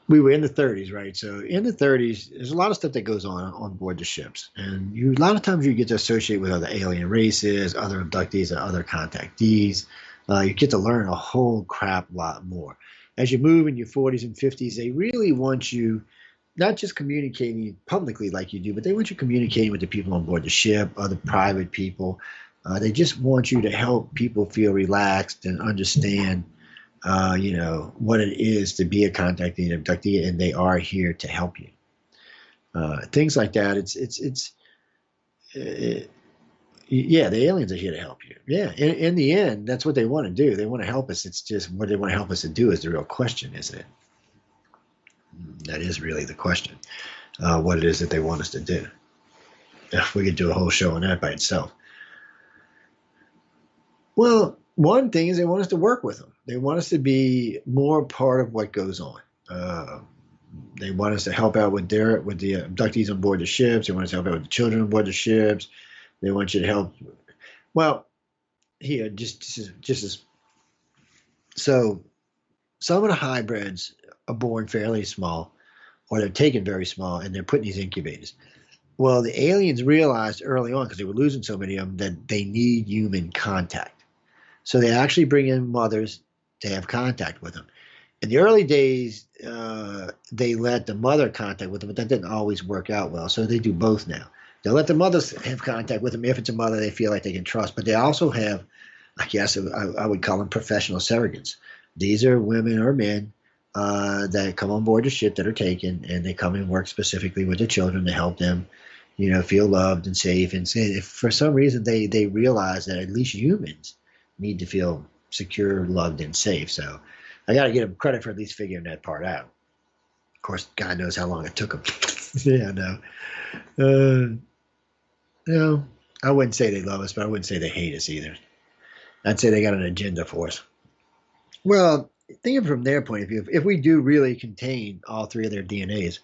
we were in the 30s, right? So in the 30s, there's a lot of stuff that goes on board the ships, and a lot of times you get to associate with other alien races, other abductees, and other contactees. You get to learn a whole crap lot more. As you move in your 40s and 50s, they really want you not just communicating publicly like you do, but they want you communicating with the people on board the ship, other private people. They just want you to help people feel relaxed and understand what it is to be a contactee and abductee, and they are here to help you. Things like that. Yeah, the aliens are here to help you. Yeah, in the end, that's what they want to do. They want to help us. It's just what they want to help us to do is the real question, isn't it? That is really the question. What it is that they want us to do. We could do a whole show on that by itself. Well, one thing is they want us to work with them. They want us to be more part of what goes on. They want us to help out with the abductees on board the ships. They want us to help out with the children on board the ships. They want you to help. Well, here, just as so, some of the hybrids are born fairly small, or they're taken very small, and they're put in these incubators. Well, the aliens realized early on, because they were losing so many of them, that they need human contact. So they actually bring in mothers to have contact with them. In the early days, they let the mother contact with them, but that didn't always work out well. So they do both now. They'll let the mothers have contact with them if it's a mother they feel like they can trust. But they also have, I guess I would call them professional surrogates. These are women or men that come on board the ship that are taken, and they come and work specifically with the children to help them, feel loved and safe. And if for some reason they realize that at least humans need to feel secure, loved, and safe. So I got to give them credit for at least figuring that part out. Of course, God knows how long it took them. Yeah, no. No, I wouldn't say they love us, but I wouldn't say they hate us either. I'd say they got an agenda for us. Well, think from their point of view, if we do really contain all three of their DNAs,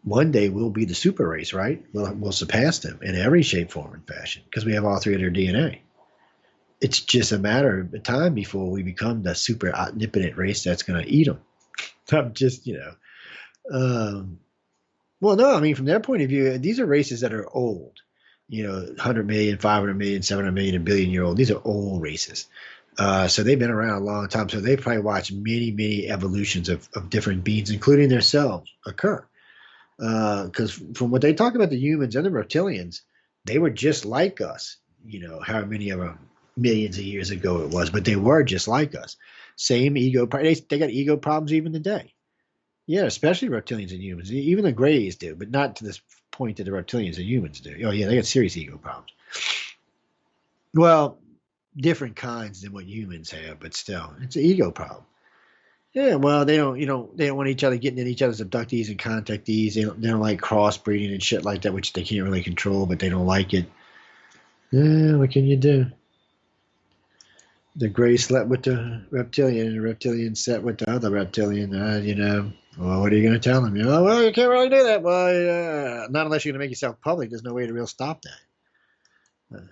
one day we'll be the super race, right? We'll surpass them in every shape, form, and fashion because we have all three of their DNA. It's just a matter of time before we become the super omnipotent race that's going to eat them. I'm just, well, no, I mean, from their point of view, these are races that are old, 100 million, 500 million, 700 million, a billion year old. These are old races. So they've been around a long time. So they probably watched many, many evolutions of different beings, including themselves, occur. Because from what they talk about the humans and the reptilians, they were just like us. How many of them millions of years ago it was, but they were just like us. Same ego. They got ego problems even today. Yeah, especially reptilians and humans. Even the Greys do, but not to this point that the reptilians and humans do. Oh yeah, they got serious ego problems. Well, different kinds than what humans have, but still, it's an ego problem. Yeah, well, they don't want each other getting in each other's abductees and contactees. They don't like crossbreeding and shit like that, which they can't really control, but they don't like it. Yeah, what can you do? The gray slept with the reptilian, and the reptilian slept with the other reptilian. Well, what are you going to tell them? Well, you can't really do that. Well, not unless you're going to make yourself public. There's no way to really stop that. Uh,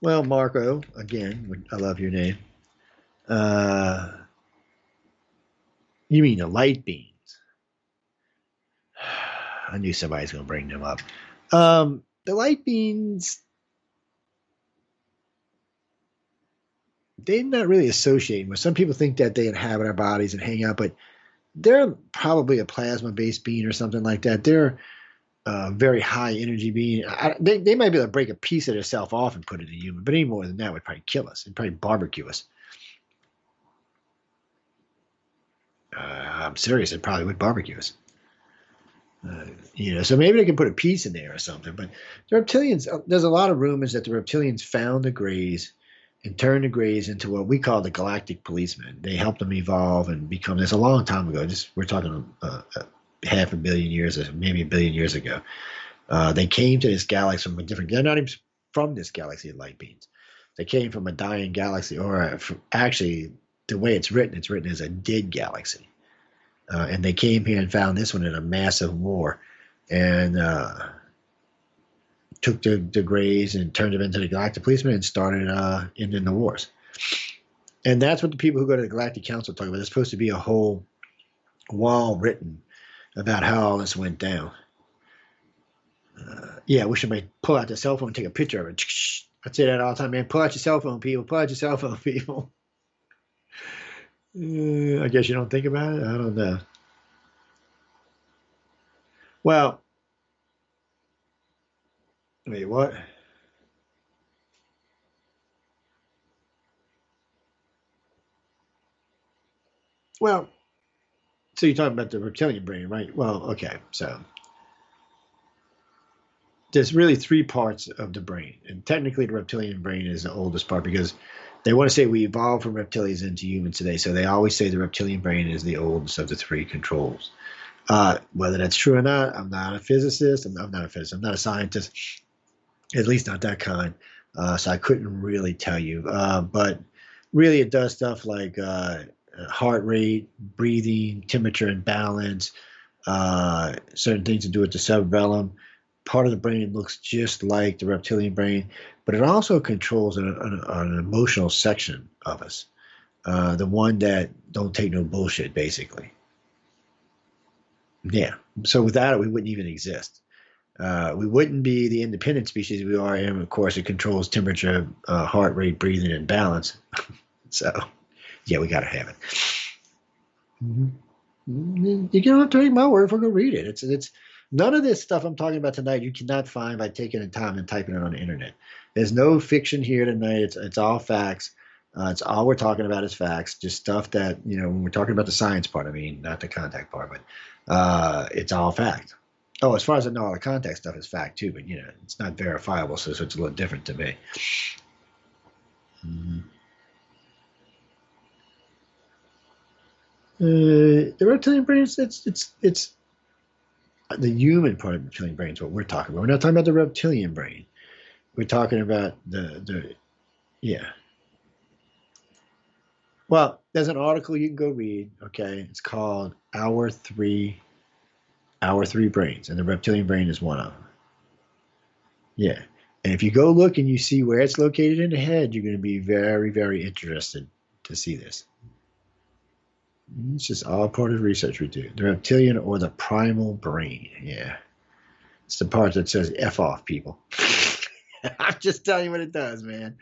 well, Marco, again, I love your name. Uh, you mean the light beams? I knew somebody's going to bring them up. The light beams, they're not really associating with. Some people think that they inhabit our bodies and hang out, but they're probably a plasma based being or something like that. They're very high energy being. They might be able to break a piece of themselves off and put it in a human, but any more than that would probably kill us. It'd probably barbecue us. I'm serious. It probably would barbecue us. So maybe they can put a piece in there or something. But the reptilians, there's a lot of rumors that the reptilians found the Greys and turned the Greys into what we call the galactic policemen. They helped them evolve and become this a long time ago. We're talking half a billion years, or maybe a billion years ago. They came to this galaxy from a different. They're not even from this galaxy of light beings. They came from a dying galaxy, or actually, the way it's written as a dead galaxy. And they came here and found this one in a massive war, and took the Greys and turned them into the Galactic Policemen and started ending the wars. And that's what the people who go to the Galactic Council talk about. There's supposed to be a whole wall written about how all this went down. Yeah, I wish somebody pull out their cell phone and take a picture of it. I say that all the time, man. Pull out your cell phone, people. Pull out your cell phone, people. I guess you don't think about it. I don't know. Well, wait, what? Well, so you're talking about the reptilian brain, right? Well, okay. So there's really three parts of the brain, and technically the reptilian brain is the oldest part because they want to say we evolved from reptilians into humans today. So they always say the reptilian brain is the oldest of the three controls. Whether that's true or not, I'm not a physicist. I'm not a physicist. I'm not a scientist, at least not that kind. So I couldn't really tell you. But really, it does stuff like heart rate, breathing, temperature and balance, certain things to do with the cerebellum. Part of the brain looks just like the reptilian brain, but it also controls an emotional section of us, the one that don't take no bullshit, basically. Yeah. So without it, we wouldn't even exist. We wouldn't be the independent species we are, and of course, it controls temperature, heart rate, breathing, and balance. So, yeah, we got to have it. Mm-hmm. You don't have to take my word for it. Go read it. It's none of this stuff I'm talking about tonight. You cannot find by taking the time and typing it on the internet. There's no fiction here tonight. It's all facts. It's all we're talking about is facts. Just stuff that when we're talking about the science part. I mean, not the contact part, but it's all fact. Oh, as far as I know, all the contact stuff is fact too, but it's not verifiable, so it's a little different to me. Mm-hmm. The reptilian brain, it's the human part of the reptilian brain is what we're talking about. We're not talking about the reptilian brain. We're talking about the yeah. Well, there's an article you can go read. Okay, it's called Our Three Brains, and the reptilian brain is one of them. Yeah, and if you go look and you see where it's located in the head, you're going to be very, very interested to see this. It's just all part of the research we do. The reptilian or the primal brain. Yeah. It's the part that says F off, people. I'm just telling you what it does, man.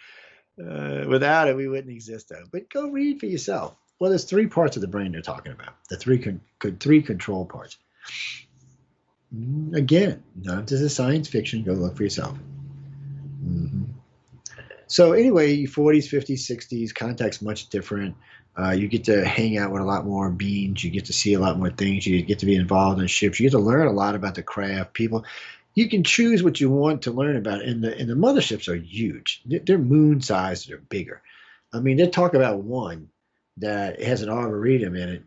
Without it, we wouldn't exist, though. But go read for yourself. Well, there's three parts of the brain they're talking about. The three control parts. Again, not just a science fiction. Go look for yourself. Mm-hmm. So anyway, 40s, 50s, 60s, contact's much different. You get to hang out with a lot more beings. You get to see a lot more things. You get to be involved in ships. You get to learn a lot about the craft. People, you can choose what you want to learn about. And the motherships are huge. They're moon sized. They're bigger. I mean, they talk about one that has an arboretum in it,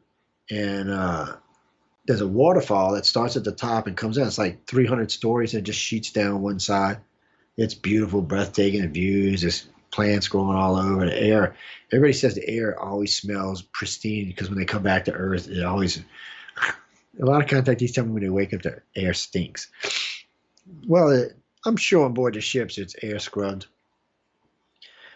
and there's a waterfall that starts at the top and comes down. It's like 300 stories and just sheets down one side. It's beautiful, breathtaking views. There's plants growing all over the air. Everybody says the air always smells pristine because when they come back to Earth, it always. A lot of contactees tell me when they wake up, the air stinks. Well, I'm sure on board the ships it's air scrubbed.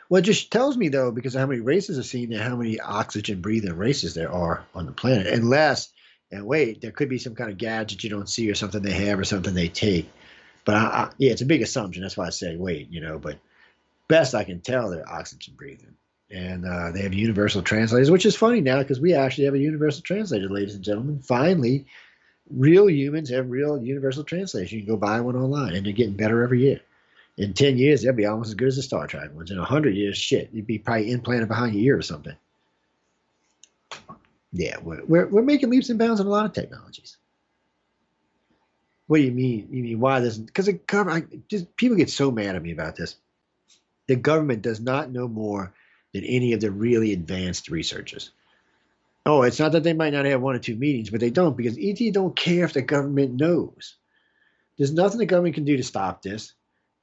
Well, it just tells me though, because of how many races I've seen and how many oxygen breathing races there are on the planet. Unless, and wait, there could be some kind of gadget you don't see or something they have or something they take. But yeah, it's a big assumption. That's why I say wait, but best I can tell, they're oxygen breathing. And they have universal translators, which is funny now because we actually have a universal translator, ladies and gentlemen. Finally, real humans have real universal translators. You can go buy one online, and they're getting better every year. In 10 years, they'll be almost as good as the Star Trek ones. In 100 years, shit, you'd be probably implanted behind your ear or something. Yeah, we're making leaps and bounds in a lot of technologies. What do you mean? You mean why doesn't? Because the government, just people get so mad at me about this. The government does not know more than any of the really advanced researchers. Oh, it's not that they might not have one or two meetings, but they don't because ET don't care if the government knows. There's nothing the government can do to stop this,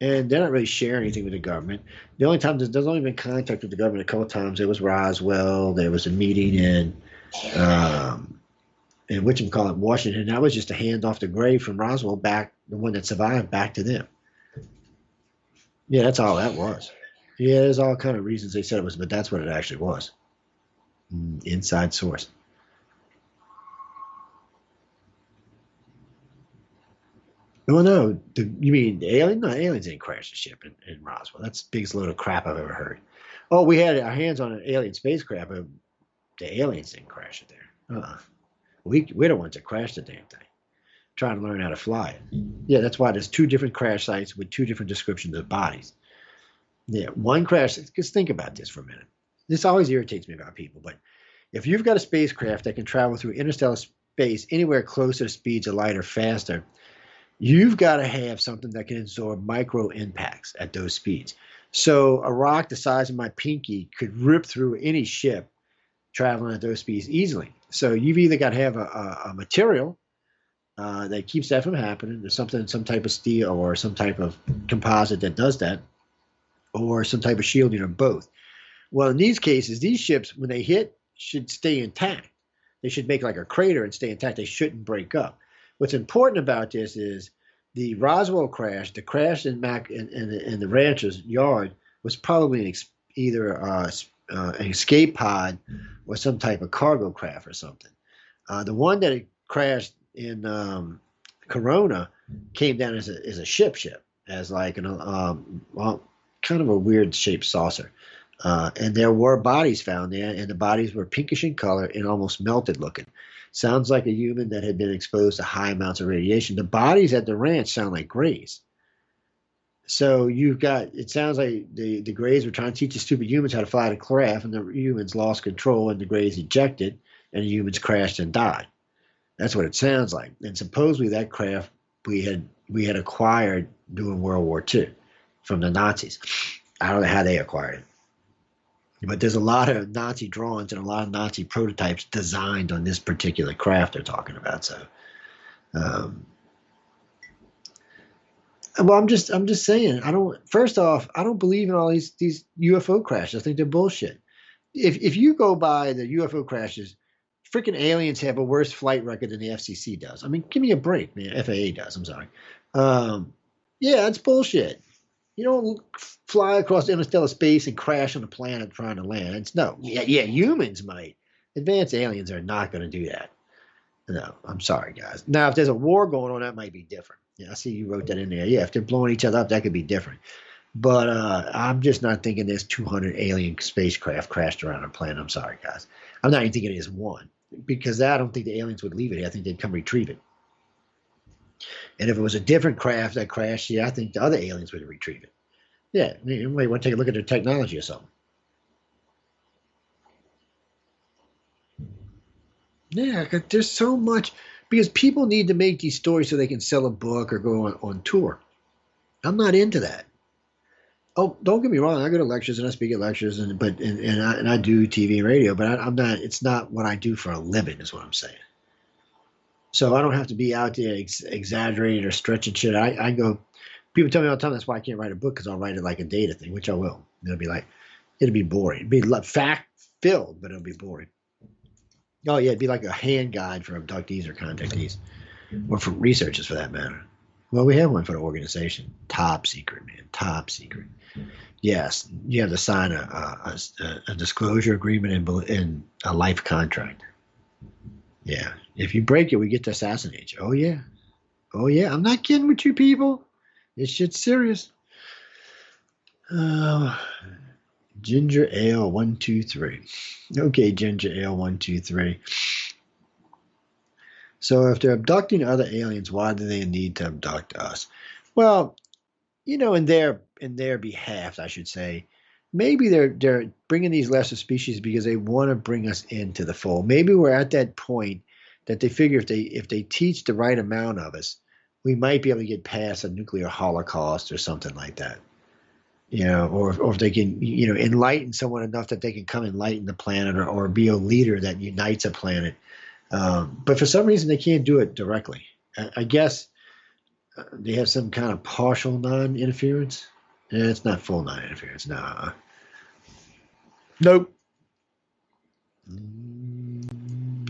and they're not really sharing anything with the government. The only time there's only been contact with the government a couple of times. There was Roswell. There was a meeting in Washington. That was just to hand off the grave from Roswell back, the one that survived, back to them. Yeah, that's all that was. Yeah, there's all kind of reasons they said it was, but that's what it actually was. Inside source. Oh no, you mean the alien? No, aliens didn't crash the ship in Roswell. That's the biggest load of crap I've ever heard. Oh, we had our hands on an alien spacecraft, but the aliens didn't crash it there. We're the ones that crashed the damn thing, trying to learn how to fly it. Yeah, that's why there's two different crash sites with two different descriptions of bodies. Yeah, one crash. Just think about this for a minute. This always irritates me about people, but if you've got a spacecraft that can travel through interstellar space anywhere closer to speeds of light or faster, you've got to have something that can absorb micro impacts at those speeds. So a rock the size of my pinky could rip through any ship traveling at those speeds easily. So you've either got to have a material that keeps that from happening. There's some type of steel or some type of composite that does that, or some type of shielding, or both. Well, in these cases, these ships, when they hit, should stay intact. They should make like a crater and stay intact. They shouldn't break up. What's important about this is the Roswell crash, the crash in the rancher's yard was probably either an escape pod or some type of cargo craft or something. The one that crashed in Corona came down as a ship, as like kind of a weird shaped saucer. And there were bodies found there, and the bodies were pinkish in color and almost melted looking. Sounds like a human that had been exposed to high amounts of radiation. The bodies at the ranch sound like grays. So it sounds like the grays were trying to teach the stupid humans how to fly the craft, and the humans lost control, and the grays ejected, and the humans crashed and died. That's what it sounds like. And supposedly that craft we had acquired during World War II from the Nazis. I don't know how they acquired it. But there's a lot of Nazi drawings and a lot of Nazi prototypes designed on this particular craft they're talking about. So, well, I'm just saying. First off, I don't believe in all these UFO crashes. I think they're bullshit. If you go by the UFO crashes, freaking aliens have a worse flight record than the FCC does. I mean, give me a break, man. FAA does. I'm sorry. Yeah, it's bullshit. You don't fly across interstellar space and crash on a planet trying to land. Yeah, humans might. Advanced aliens are not going to do that. No, I'm sorry, guys. Now, if there's a war going on, that might be different. Yeah, I see you wrote that in there. Yeah, if they're blowing each other up, that could be different. But I'm just not thinking there's 200 alien spacecraft crashed around our planet. I'm sorry, guys. I'm not even thinking it is one because I don't think the aliens would leave it here. I think they'd come retrieve it. And if it was a different craft that crashed, yeah, I think the other aliens would retrieve it. Yeah, you might want to take a look at their technology or something. Yeah, 'cause there's so much because people need to make these stories so they can sell a book or go on tour. I'm not into that. Oh, don't get me wrong. I go to lectures and I speak at lectures, and I do TV and radio, but I'm not. It's not what I do for a living, is what I'm saying. So I don't have to be out there exaggerating or stretching shit. I go. People tell me all the time that's why I can't write a book because I'll write it like a data thing, which I will. It'll be boring. It'll be fact filled, but it'll be boring. Oh yeah, it'd be like a hand guide for abductees or contactees, or for researchers for that matter. Well, we have one for the organization. Top secret, man. Top secret. Yes, you have to sign a disclosure agreement and a life contract. Yeah, if you break it, we get to assassinate you. Oh yeah, oh yeah. I'm not kidding with you people. This shit's serious. Uh, Ginger Ale 123. Okay, Ginger Ale 123. So if they're abducting other aliens, why do they need to abduct us? Well, in their behalf, I should say, maybe they're bringing these lesser species because they want to bring us into the fold. Maybe we're at that point that they figure if they teach the right amount of us, we might be able to get past a nuclear holocaust or something like that. Or if they can, enlighten someone enough that they can come enlighten the planet or be a leader that unites a planet. But for some reason, they can't do it directly. I guess they have some kind of partial non-interference. It's not full non-interference. No. Nope.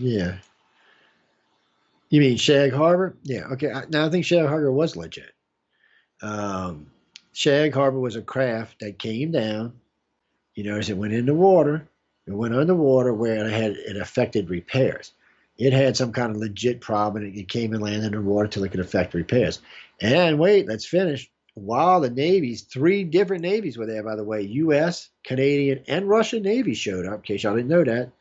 Yeah. You mean Shag Harbor? Yeah. Okay. Now I think Shag Harbor was legit. Um, Shag Harbor was a craft that came down. You notice it went in the water. It went underwater where it affected repairs. It had some kind of legit problem, and it came and landed in the water till it could affect repairs. And wait, let's finish. While the navies, 3 different navies were there, by the way, U.S., Canadian, and Russian navies showed up. In case y'all didn't know that,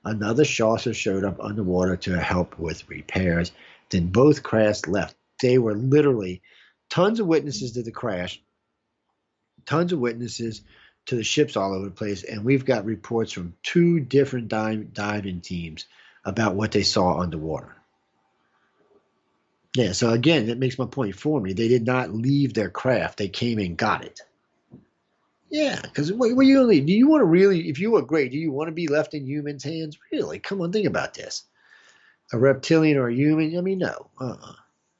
another saucer showed up underwater to help with repairs. Then both crafts left. They were literally tons of witnesses to the crash, tons of witnesses to the ships all over the place, and we've got reports from 2 different diving teams about what they saw underwater. Yeah, so again, that makes my point for me. They did not leave their craft; they came and got it. Yeah, because what you only do you want to really, if you were great, do you want to be left in humans' hands? Really? Come on, think about this. A reptilian or a human? I mean, no.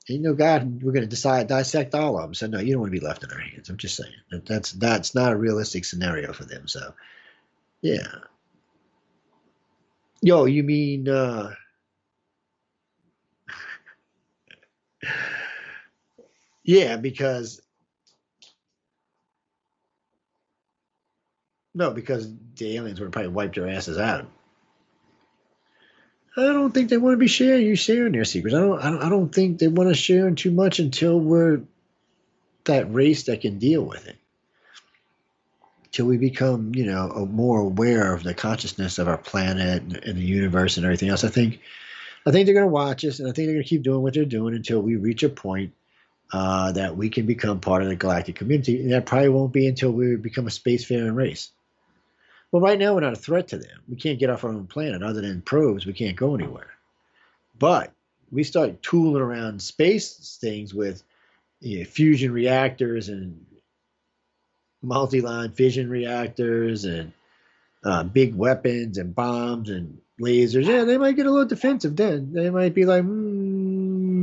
Ain't no God. We're going to dissect all of them. So no, you don't want to be left in their hands. I'm just saying that's not a realistic scenario for them. So yeah. Yo, you mean yeah, because no, because the aliens would have probably wiped their asses out. I don't think they want to be sharing their secrets. I don't think they want to share too much until we're that race that can deal with it. Till we become, more aware of the consciousness of our planet and the universe and everything else. I think they're going to watch us, and I think they're going to keep doing what they're doing until we reach a point that we can become part of the galactic community. And that probably won't be until we become a spacefaring race. Well, right now we're not a threat to them. We can't get off our own planet. Other than probes, we can't go anywhere. But we start tooling around space things with fusion reactors and multi-line fission reactors and big weapons and bombs and lasers. Yeah, they might get a little defensive then. They might be like,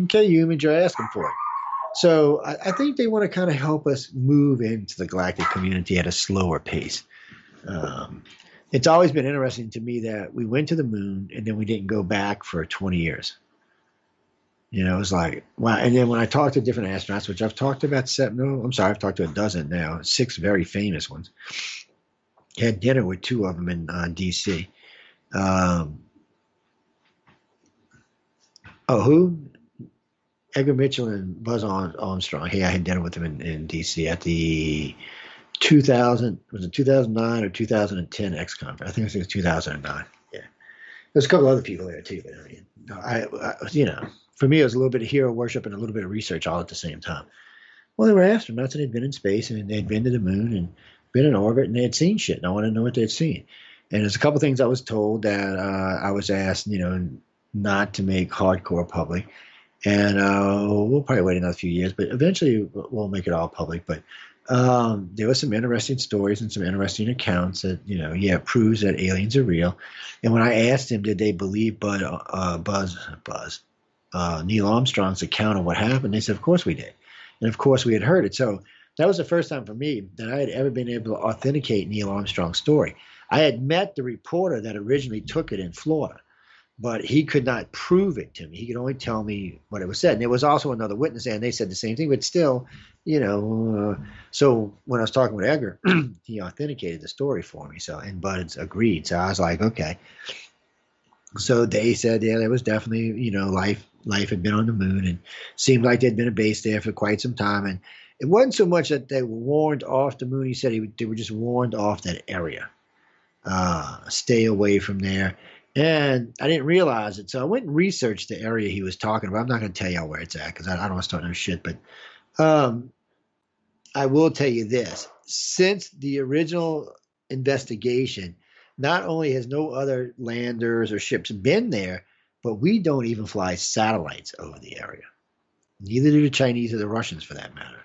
okay, humans, you're asking for it. So I think they want to kind of help us move into the galactic community at a slower pace. It's always been interesting to me that we went to the moon and then we didn't go back for 20 years. It's like, wow. And then when I talk to different astronauts, which I've talked about I've talked to a dozen now, 6 very famous ones. Had dinner with 2 of them in D.C. Oh, who? Edgar Mitchell and Buzz Armstrong. Hey, I had dinner with them in D.C. at the 2000, was it 2009 or 2010 X conference? I think it was 2009. Yeah, there's a couple other people there too. But I mean, for me, it was a little bit of hero worship and a little bit of research all at the same time. Well, they were astronauts and they'd been in space and they'd been to the moon and been in orbit and they had seen shit. And I wanted to know what they'd seen. And there's a couple things I was told that I was asked, not to make hardcore public. And we'll probably wait another few years, but eventually we'll make it all public. But there were some interesting stories and some interesting accounts that, proves that aliens are real. And when I asked him, did they believe Neil Armstrong's account of what happened, they said, of course we did. And of course we had heard it. So that was the first time for me that I had ever been able to authenticate Neil Armstrong's story. I had met the reporter that originally took it in Florida, but he could not prove it to me. He could only tell me what it was said. And there was also another witness there, and they said the same thing, but still, so when I was talking with Edgar, he authenticated the story for me. So, and Bud agreed. So I was like, okay. So they said, yeah, there was definitely, life had been on the moon and seemed like there'd been a base there for quite some time. And it wasn't so much that they were warned off the moon. He said they were just warned off that area. Stay away from there. And I didn't realize it. So I went and researched the area he was talking about. I'm not going to tell y'all where it's at because I don't want to start no shit. But I will tell you this. Since the original investigation, not only has no other landers or ships been there, but we don't even fly satellites over the area. Neither do the Chinese or the Russians, for that matter.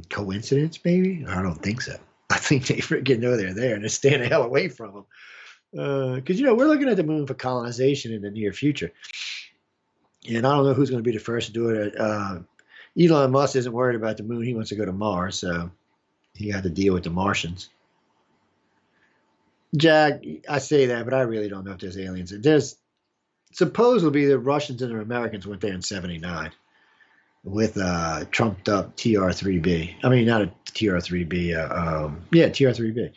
Coincidence, maybe? I don't think so. I think they freaking know they're there and they're staying the hell away from them. Because, we're looking at the moon for colonization in the near future. And I don't know who's going to be the first to do it. Elon Musk isn't worried about the moon. He wants to go to Mars, so he got to deal with the Martians. Jack, I say that, but I really don't know if there's aliens. There's supposedly the Russians and the Americans went there in '79 with trumped up TR-3B. I mean, not a TR-3B. TR-3B.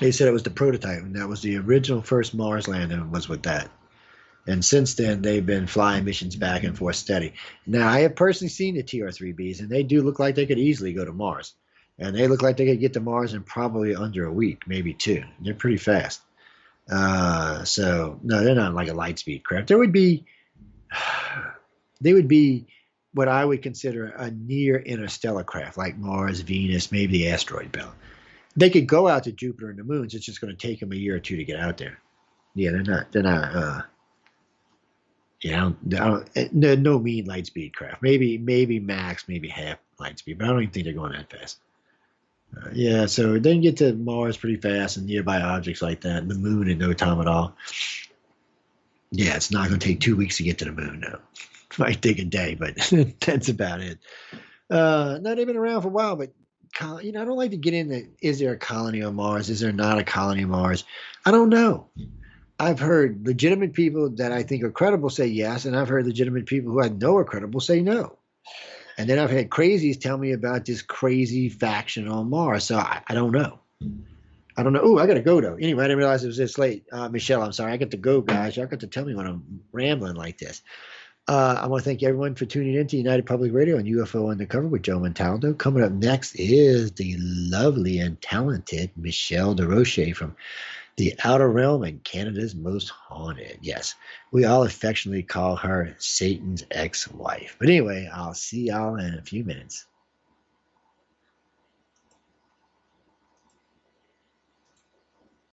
They said it was the prototype, and that was the original first Mars landing was with that. And since then, they've been flying missions back and forth steady. Now, I have personally seen the TR-3Bs, and they do look like they could easily go to Mars. And they look like they could get to Mars in probably under a week, maybe two. They're pretty fast. So, no, they're not like a light speed craft. They would be what I would consider a near interstellar craft, like Mars, Venus, maybe the asteroid belt. They could go out to Jupiter and the moons. It's just going to take them a year or two to get out there. Yeah, they're not, they're no mean light speed craft. Maybe max, maybe half light speed, but I don't even think they're going that fast. So they can get to Mars pretty fast and nearby objects like that, and the moon in no time at all. Yeah, it's not going to take 2 weeks to get to the moon, no. It might take a day, but that's about it. No, they've been around for a while, but I don't like to get into, is there a colony on Mars? Is there not a colony on Mars? I don't know. I've heard legitimate people that I think are credible say yes, and I've heard legitimate people who I know are credible say no. And then I've had crazies tell me about this crazy faction on Mars. So I don't know. I don't know. Oh, I got to go, though. Anyway, I didn't realize it was this late. Michelle, I'm sorry. I got to go, guys. Y'all got to tell me when I'm rambling like this. I want to thank everyone for tuning in to United Public Radio and UFO Undercover with Joe Montaldo. Coming up next is the lovely and talented Michelle DeRoche from the Outer Realm and Canada's Most Haunted. Yes, we all affectionately call her Satan's ex-wife. But anyway, I'll see y'all in a few minutes.